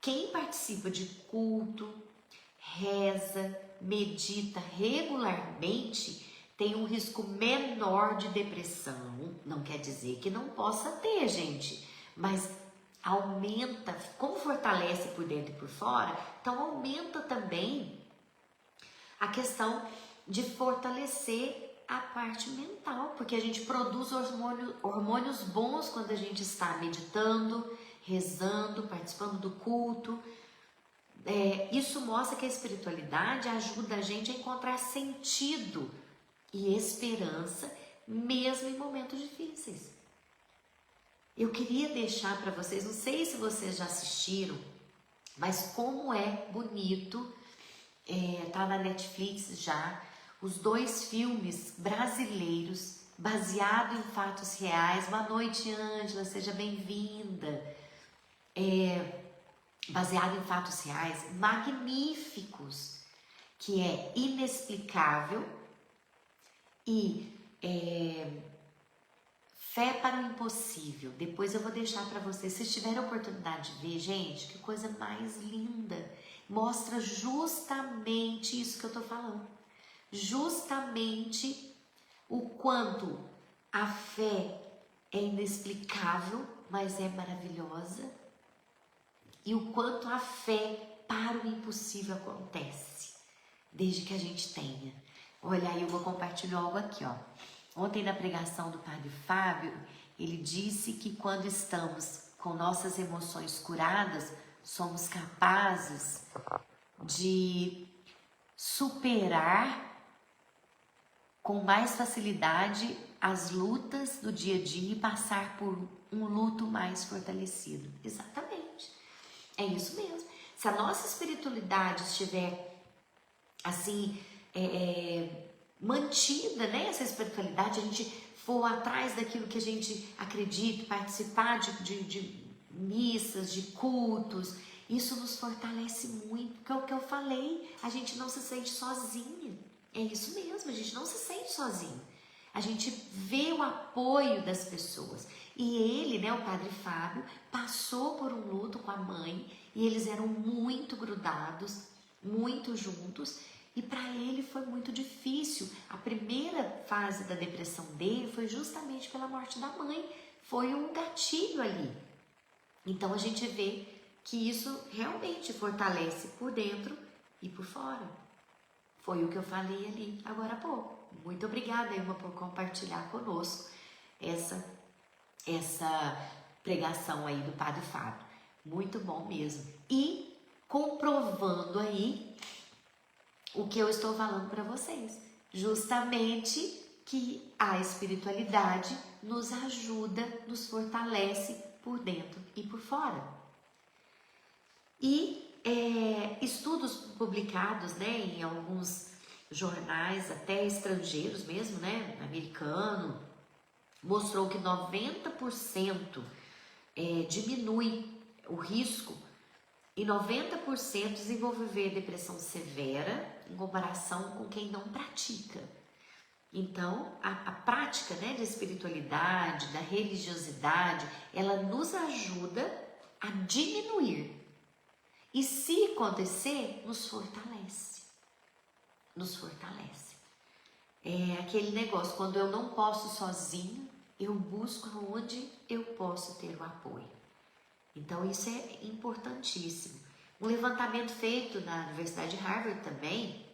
Speaker 2: quem participa de culto, reza, medita regularmente, tem um risco menor de depressão. Não quer dizer que não possa ter, gente, mas aumenta, como fortalece por dentro e por fora, então aumenta também a questão de fortalecer a parte mental, porque a gente produz hormônios bons quando a gente está meditando, rezando, participando do culto. Isso mostra que a espiritualidade ajuda a gente a encontrar sentido e esperança, mesmo em momentos difíceis. Eu queria deixar para vocês, não sei se vocês já assistiram, mas como é bonito, tá na Netflix já, os 2 filmes brasileiros baseados em fatos reais. Boa noite, Ângela, seja bem-vinda. Baseado em fatos reais, magníficos, que é Inexplicável e Fé para o Impossível. Depois eu vou deixar para vocês, se tiverem a oportunidade de ver, gente, que coisa mais linda. Mostra justamente isso que eu tô falando. Justamente o quanto a fé é inexplicável, mas é maravilhosa. E o quanto a fé para o impossível acontece, desde que a gente tenha. Olha, aí eu vou compartilhar algo aqui, ó. Ontem na pregação do Padre Fábio, ele disse que quando estamos com nossas emoções curadas, somos capazes de superar com mais facilidade as lutas do dia a dia e passar por um luto mais fortalecido. Exatamente. É isso mesmo. Se a nossa espiritualidade estiver assim, mantida, né? Essa espiritualidade, a gente for atrás daquilo que a gente acredita, participar de missas, de cultos, isso nos fortalece muito, porque é o que eu falei, a gente não se sente sozinha. É isso mesmo, a gente não se sente sozinho. A gente vê o apoio das pessoas. E ele, né, o Padre Fábio, passou por um luto com a mãe e eles eram muito grudados, muito juntos. E para ele foi muito difícil. A primeira fase da depressão dele foi justamente pela morte da mãe. Foi um gatilho ali. Então a gente vê que isso realmente fortalece por dentro e por fora. Foi o que eu falei ali agora há pouco. Muito obrigada, Ilma, por compartilhar conosco essa pregação aí do Padre Fábio. Muito bom mesmo. E comprovando aí o que eu estou falando para vocês. Justamente que a espiritualidade nos ajuda, nos fortalece por dentro e por fora. E estudos publicados, né, em alguns jornais, até estrangeiros mesmo, né, americano, mostrou que 90% diminui o risco e 90% desenvolver depressão severa em comparação com quem não pratica. Então, a prática, né, da espiritualidade, da religiosidade, ela nos ajuda a diminuir. E se acontecer, nos fortalece. Nos fortalece. É aquele negócio, quando eu não posso sozinho, eu busco aonde eu posso ter o apoio. Então isso é importantíssimo. Um levantamento feito na Universidade de Harvard também,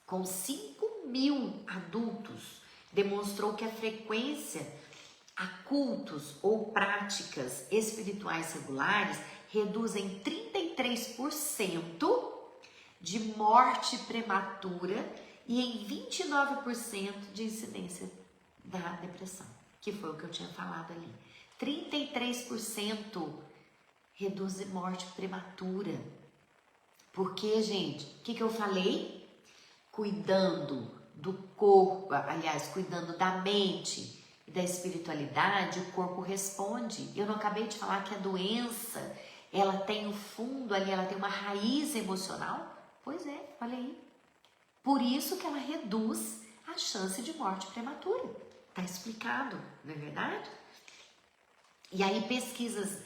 Speaker 2: com 5.000 adultos, demonstrou que a frequência a cultos ou práticas espirituais regulares reduzem 33% de morte prematura e em 29% de incidência da depressão, que foi o que eu tinha falado ali. 33% reduz morte prematura. Porque, gente, o que eu falei? Cuidando do corpo, aliás, cuidando da mente e da espiritualidade, o corpo responde. Eu não acabei de falar que a doença, ela tem um fundo ali, ela tem uma raiz emocional? Pois é, olha aí. Por isso que ela reduz a chance de morte prematura. Tá explicado, não é verdade? E aí pesquisas,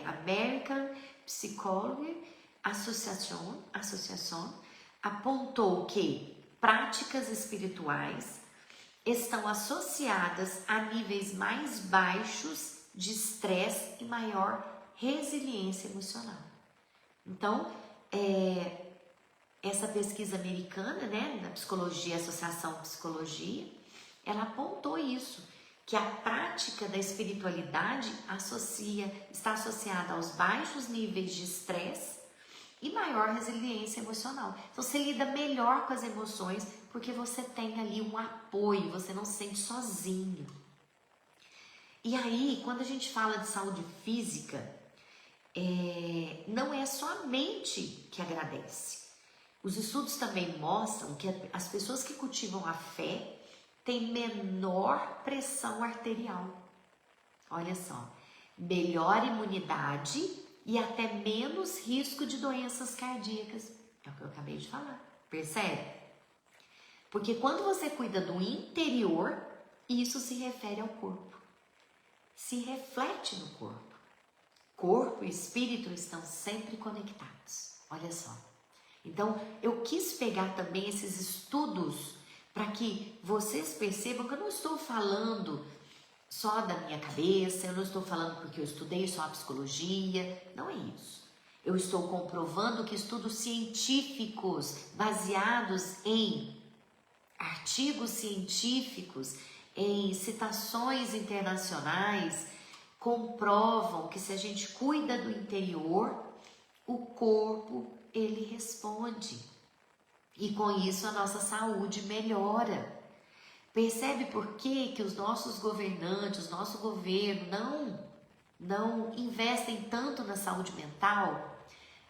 Speaker 2: American Psychology Association apontou que práticas espirituais estão associadas a níveis mais baixos de estresse e maior resiliência emocional. Então, essa pesquisa americana, né, da psicologia, Associação Psicologia, ela apontou isso, que a prática da espiritualidade está associada aos baixos níveis de estresse e maior resiliência emocional. Então você lida melhor com as emoções porque você tem ali um apoio, você não se sente sozinho. E aí, quando a gente fala de saúde física, não é só a mente que agradece. Os estudos também mostram que as pessoas que cultivam a fé têm menor pressão arterial. Olha só, melhor imunidade e até menos risco de doenças cardíacas. É o que eu acabei de falar, percebe? Porque quando você cuida do interior, isso se refere ao corpo. Se reflete no corpo. Corpo e espírito estão sempre conectados. Olha só. Então, eu quis pegar também esses estudos para que vocês percebam que eu não estou falando só da minha cabeça, eu não estou falando porque eu estudei só a psicologia, não é isso. Eu estou comprovando que estudos científicos baseados em artigos científicos, em citações internacionais, comprovam que se a gente cuida do interior, o corpo, ele responde. E com isso a nossa saúde melhora. Percebe por que os nossos governantes, o nosso governo não investem tanto na saúde mental?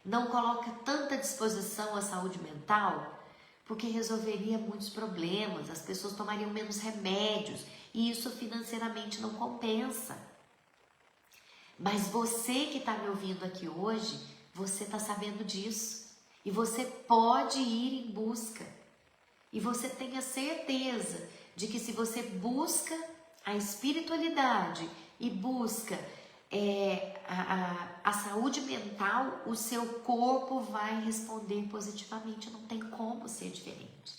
Speaker 2: Não coloca tanta disposição à saúde mental? Porque resolveria muitos problemas, as pessoas tomariam menos remédios e isso financeiramente não compensa. Mas você que está me ouvindo aqui hoje, você está sabendo disso e você pode ir em busca. E você tenha certeza de que se você busca a espiritualidade e busca a saúde mental, o seu corpo vai responder positivamente, não tem como ser diferente.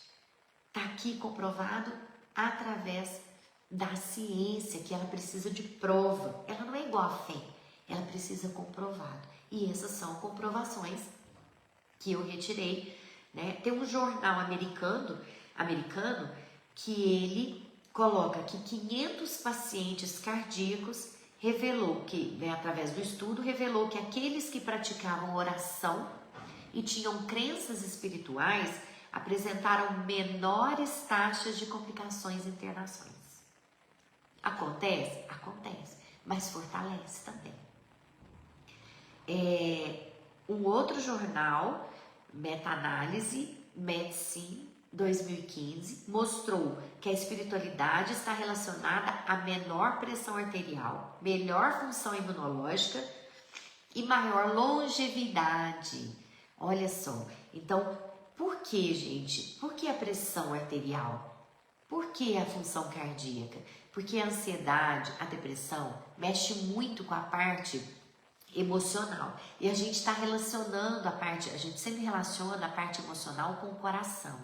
Speaker 2: Está aqui comprovado através da ciência, que ela precisa de prova, ela não é igual à fé, ela precisa comprovado. E essas são comprovações que eu retirei, né? Tem um jornal americano que ele coloca que 500 pacientes cardíacos revelou que, né, através do estudo, revelou que aqueles que praticavam oração e tinham crenças espirituais apresentaram menores taxas de complicações e internações. Acontece? Acontece, mas fortalece também. Um outro jornal, meta-análise, Medicine 2015, mostrou que a espiritualidade está relacionada a menor pressão arterial, melhor função imunológica e maior longevidade. Olha só, então, por que, gente? Por que a pressão arterial? Por que a função cardíaca? Porque a ansiedade, a depressão, mexe muito com a parte emocional. E a gente está relacionando a gente sempre relaciona a parte emocional com o coração.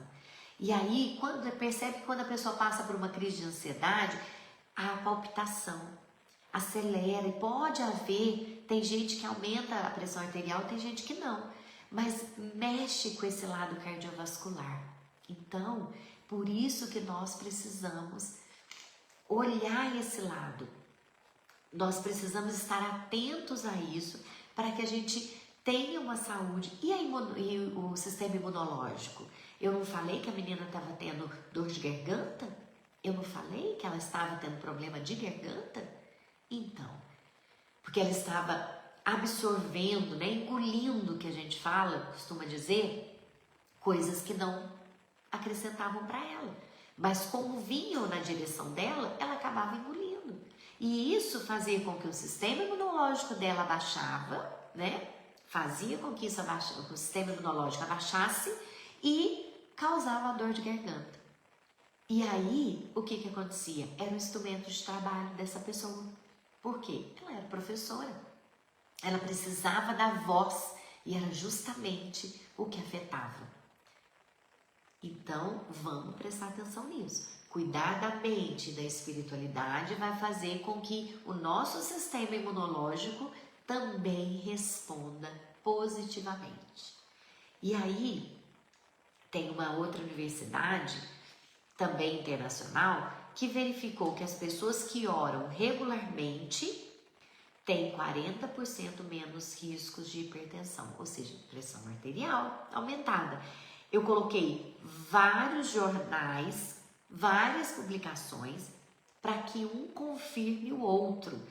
Speaker 2: E aí, percebe que quando a pessoa passa por uma crise de ansiedade, a palpitação acelera e pode haver, tem gente que aumenta a pressão arterial, tem gente que não, mas mexe com esse lado cardiovascular. Então, por isso que nós precisamos olhar esse lado. Nós precisamos estar atentos a isso para que a gente tenha uma saúde. E o sistema imunológico? Eu não falei que a menina estava tendo dor de garganta? Eu não falei que ela estava tendo problema de garganta? Então, porque ela estava absorvendo, né, engolindo, que a gente costuma dizer, coisas que não acrescentavam para ela. Mas como vinham na direção dela, ela acabava engolindo. E isso fazia com que o sistema imunológico dela abaixava, né? Fazia com que o sistema imunológico abaixasse e causava a dor de garganta. E aí, o que acontecia? Era um instrumento de trabalho dessa pessoa. Por quê? Ela era professora. Ela precisava da voz e era justamente o que afetava. Então, vamos prestar atenção nisso. Cuidar da mente e da espiritualidade vai fazer com que o nosso sistema imunológico também responda positivamente. E aí, tem uma outra universidade, também internacional, que verificou que as pessoas que oram regularmente têm 40% menos riscos de hipertensão, ou seja, pressão arterial aumentada. Eu coloquei vários jornais, várias publicações, para que um confirme o outro.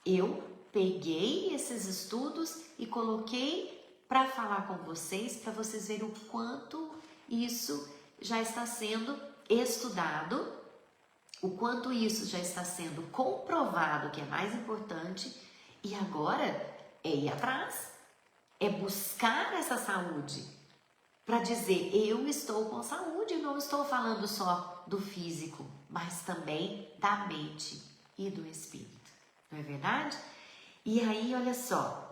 Speaker 2: Eu peguei esses estudos e coloquei para falar com vocês, para vocês verem o quanto isso já está sendo estudado, o quanto isso já está sendo comprovado, que é mais importante, e agora é ir atrás, é buscar essa saúde, para dizer, eu estou com saúde, não estou falando só do físico, mas também da mente e do espírito, não é verdade? E aí, olha só,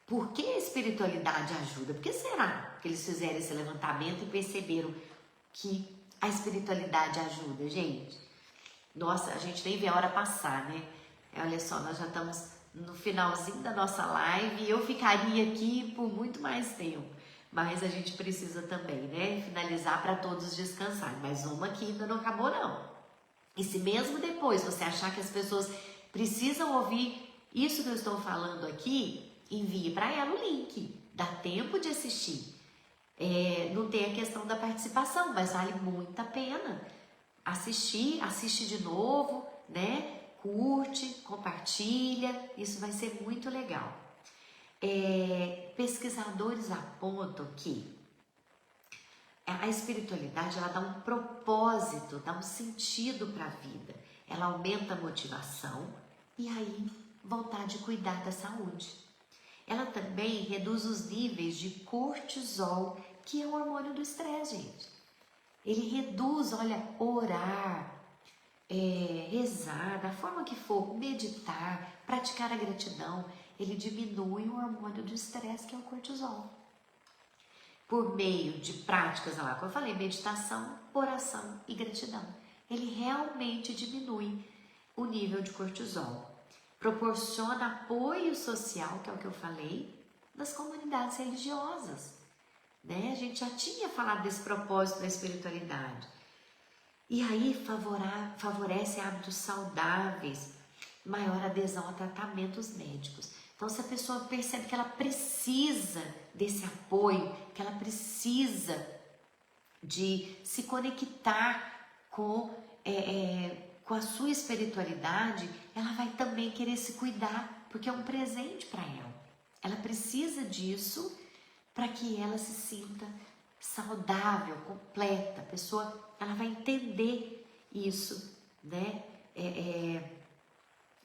Speaker 2: por que a espiritualidade ajuda? Por que será que eles fizeram esse levantamento e perceberam que a espiritualidade ajuda, gente? Nossa, a gente nem vê a hora passar, né? Olha só, nós já estamos no finalzinho da nossa live e eu ficaria aqui por muito mais tempo. Mas a gente precisa também, né? Finalizar para todos descansarem. Mas uma aqui ainda não acabou, não. E se mesmo depois você achar que as pessoas precisam ouvir isso que eu estou falando aqui, envie para ela o link. Dá tempo de assistir. Não tem a questão da participação, mas vale muito a pena assistir, assiste de novo, né? Curte, compartilha, isso vai ser muito legal. Pesquisadores apontam que a espiritualidade ela dá um propósito, dá um sentido para a vida, ela aumenta a motivação e aí vontade de cuidar da saúde. Ela também reduz os níveis de cortisol, que é o hormônio do estresse, gente. Ele reduz, olha, orar, rezar, da forma que for, meditar, praticar a gratidão, ele diminui o hormônio do estresse, que é o cortisol. Por meio de práticas, lá, como eu falei, meditação, oração e gratidão, ele realmente diminui o nível de cortisol. Proporciona apoio social, que é o que eu falei, nas comunidades religiosas. Né? A gente já tinha falado desse propósito da espiritualidade. E aí favorece hábitos saudáveis, maior adesão a tratamentos médicos. Então, se a pessoa percebe que ela precisa desse apoio, que ela precisa de se conectar com a sua espiritualidade, ela vai também querer se cuidar, porque é um presente para ela. Ela precisa disso para que ela se sinta saudável, completa. A pessoa ela vai entender isso, né?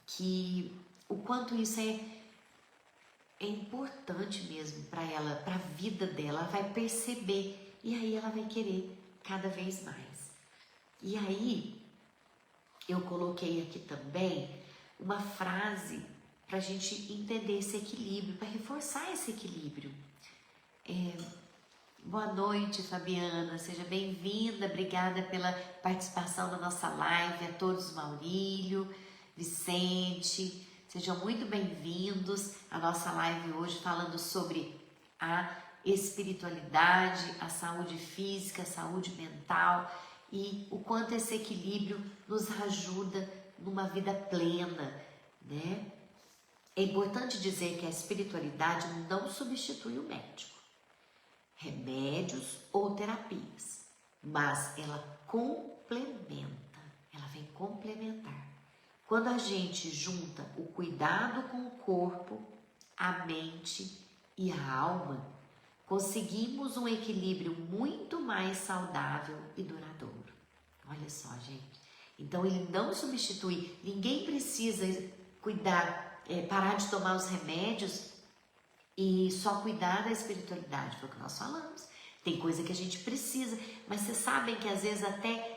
Speaker 2: Que o quanto isso é importante mesmo para ela, para a vida dela. Ela vai perceber e aí ela vai querer cada vez mais. E aí eu coloquei aqui também uma frase para a gente entender esse equilíbrio, para reforçar esse equilíbrio. Boa noite, Fabiana, seja bem-vinda, obrigada pela participação na nossa live, a todos, Maurílio, Vicente, sejam muito bem-vindos à nossa live hoje falando sobre a espiritualidade, a saúde física, a saúde mental e o quanto esse equilíbrio nos ajuda numa vida plena, né? É importante dizer que a espiritualidade não substitui o médico, remédios ou terapias, mas ela complementa, ela vem complementar. Quando a gente junta o cuidado com o corpo, a mente e a alma, conseguimos um equilíbrio muito mais saudável e duradouro. Olha só, gente. Então ele não substitui, ninguém precisa cuidar, parar de tomar os remédios e só cuidar da espiritualidade, foi o que nós falamos. Tem coisa que a gente precisa, mas vocês sabem que às vezes até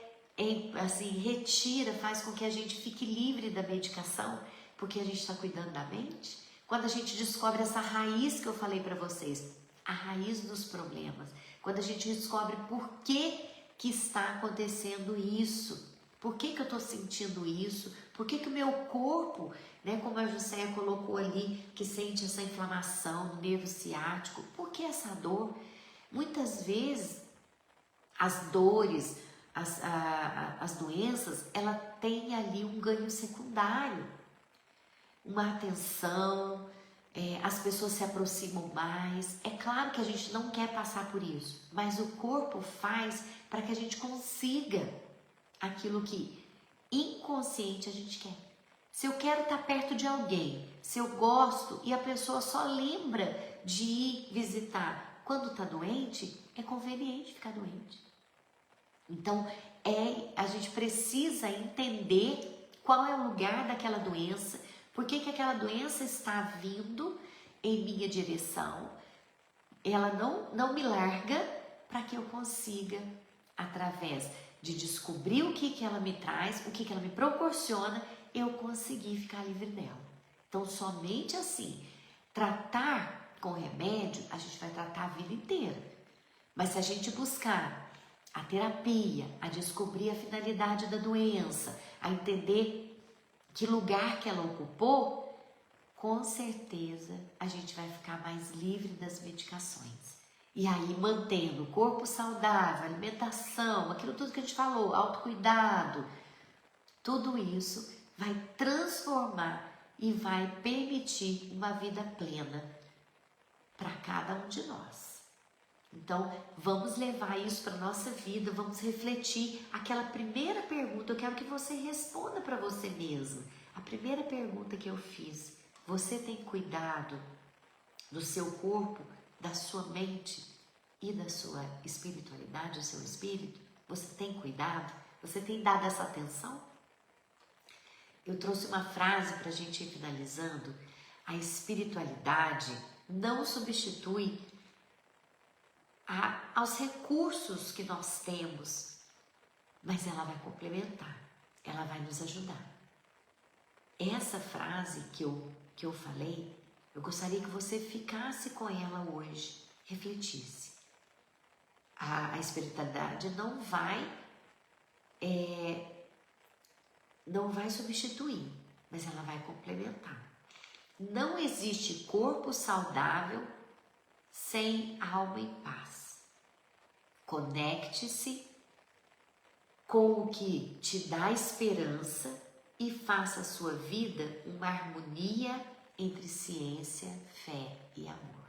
Speaker 2: assim, retira, faz com que a gente fique livre da medicação, porque a gente está cuidando da mente. Quando a gente descobre essa raiz que eu falei para vocês, a raiz dos problemas, quando a gente descobre por que está acontecendo isso, por que eu estou sentindo isso, por que o meu corpo, né, como a Jusceia colocou ali, que sente essa inflamação no nervo ciático, por que essa dor? Muitas vezes as dores, as doenças, ela tem ali um ganho secundário, uma atenção, as pessoas se aproximam mais. É claro que a gente não quer passar por isso, mas o corpo faz para que a gente consiga aquilo que inconsciente a gente quer. Se eu quero estar perto de alguém, se eu gosto e a pessoa só lembra de ir visitar quando está doente, é conveniente ficar doente. Então, a gente precisa entender qual é o lugar daquela doença, por que aquela doença está vindo em minha direção. Ela não me larga para que eu consiga, através de descobrir o que ela me traz, o que ela me proporciona, eu conseguir ficar livre dela. Então, somente assim, tratar com remédio, a gente vai tratar a vida inteira. Mas se a gente buscar a terapia, a descobrir a finalidade da doença, a entender que lugar que ela ocupou, com certeza a gente vai ficar mais livre das medicações. E aí, mantendo o corpo saudável, alimentação, aquilo tudo que a gente falou, autocuidado, tudo isso vai transformar e vai permitir uma vida plena para cada um de nós. Então, vamos levar isso para a nossa vida, vamos refletir. Aquela primeira pergunta, eu quero que você responda para você mesmo. A primeira pergunta que eu fiz: você tem cuidado do seu corpo, da sua mente e da sua espiritualidade, do seu espírito? Você tem cuidado? Você tem dado essa atenção? Eu trouxe uma frase para a gente ir finalizando. A espiritualidade não substitui aos recursos que nós temos, mas ela vai complementar, ela vai nos ajudar. Essa frase que eu falei, eu gostaria que você ficasse com ela hoje, refletisse. A espiritualidade não vai substituir, mas ela vai complementar. Não existe corpo saudável sem alma em paz. Conecte-se com o que te dá esperança e faça a sua vida uma harmonia entre ciência, fé e amor.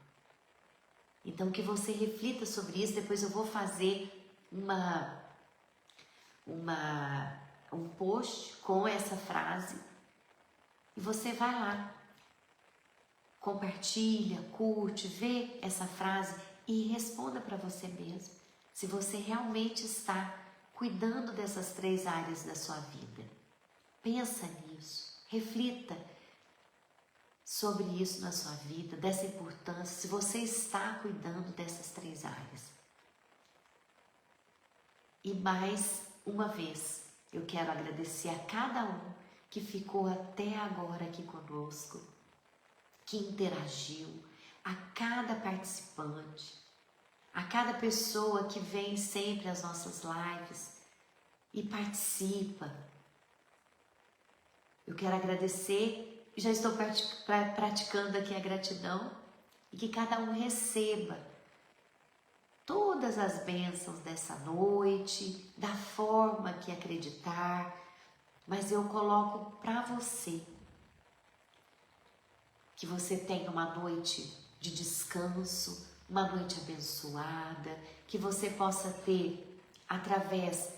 Speaker 2: Então, que você reflita sobre isso. Depois eu vou fazer um post com essa frase e você vai lá, compartilha, curte, vê essa frase e responda para você mesmo se você realmente está cuidando dessas 3 áreas da sua vida. Pensa nisso, reflita sobre isso na sua vida, dessa importância, se você está cuidando dessas 3 áreas. E mais uma vez, eu quero agradecer a cada um que ficou até agora aqui conosco, que interagiu, a cada participante, a cada pessoa que vem sempre às nossas lives e participa. Eu quero agradecer, já estou praticando aqui a gratidão e que cada um receba todas as bênçãos dessa noite, da forma que acreditar, mas eu coloco para você que você tenha uma noite de descanso, uma noite abençoada, que você possa ter, através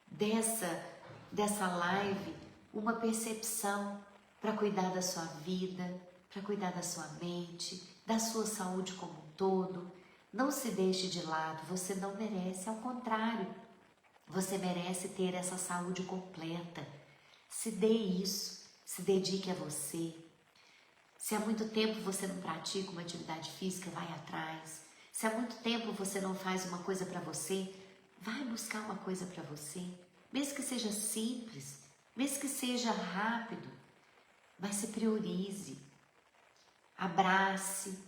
Speaker 2: dessa live, uma percepção para cuidar da sua vida, para cuidar da sua mente, da sua saúde como um todo. Não se deixe de lado, você não merece, ao contrário, você merece ter essa saúde completa. Se dê isso, se dedique a você. Se há muito tempo você não pratica uma atividade física, vai atrás. Se há muito tempo você não faz uma coisa para você, vai buscar uma coisa para você. Mesmo que seja simples, mesmo que seja rápido, mas se priorize. Abrace,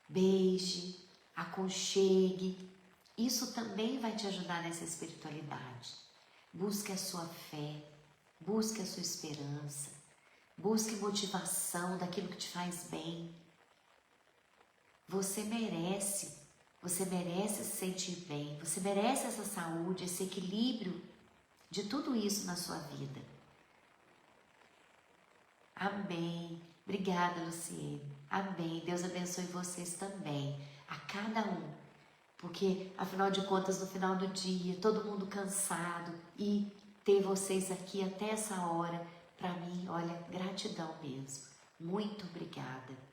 Speaker 2: beije, aconchegue. Isso também vai te ajudar nessa espiritualidade. Busque a sua fé, busque a sua esperança. Busque motivação daquilo que te faz bem. Você merece Você merece se sentir bem, você merece essa saúde, esse equilíbrio de tudo isso na sua vida. Amém. Obrigada, Luciene. Amém. Deus abençoe vocês também, a cada um. Porque, afinal de contas, no final do dia, todo mundo cansado e ter vocês aqui até essa hora, para mim, olha, gratidão mesmo. Muito obrigada.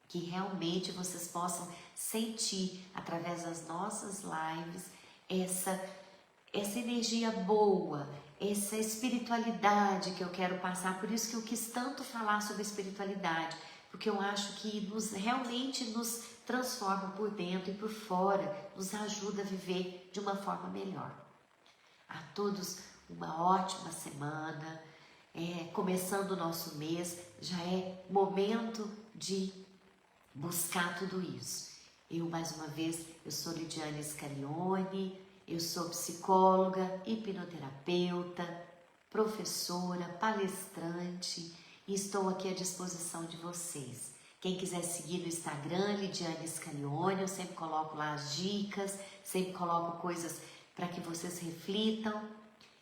Speaker 2: Que realmente vocês possam sentir, através das nossas lives, essa energia boa, essa espiritualidade que eu quero passar. Por isso que eu quis tanto falar sobre espiritualidade, porque eu acho que realmente nos transforma por dentro e por fora, nos ajuda a viver de uma forma melhor. A todos uma ótima semana, começando o nosso mês, já é momento de buscar tudo isso. Eu, mais uma vez, eu sou Lidiane Scarione, eu sou psicóloga, hipnoterapeuta, professora, palestrante e estou aqui à disposição de vocês. Quem quiser seguir no Instagram, Lidiane Scarione, eu sempre coloco lá as dicas, sempre coloco coisas para que vocês reflitam.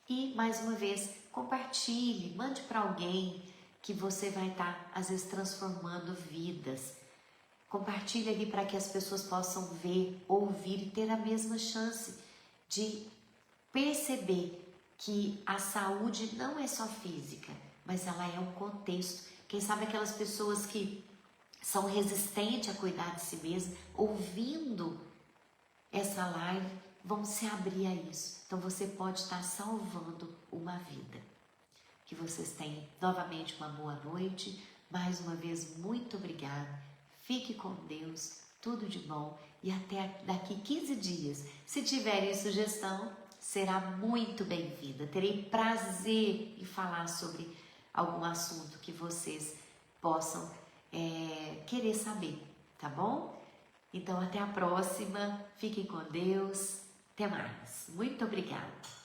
Speaker 2: E, mais uma vez, compartilhe, mande para alguém que você vai estar, às vezes, transformando vidas. Compartilhe ali para que as pessoas possam ver, ouvir e ter a mesma chance de perceber que a saúde não é só física, mas ela é um contexto. Quem sabe aquelas pessoas que são resistentes a cuidar de si mesmas, ouvindo essa live, vão se abrir a isso. Então você pode estar salvando uma vida. Que vocês tenham novamente uma boa noite. Mais uma vez, muito obrigada. Fique com Deus, tudo de bom e até daqui 15 dias. Se tiverem sugestão, será muito bem-vinda. Terei prazer em falar sobre algum assunto que vocês possam querer saber, tá bom? Então, até a próxima. Fiquem com Deus. Até mais. Muito obrigada.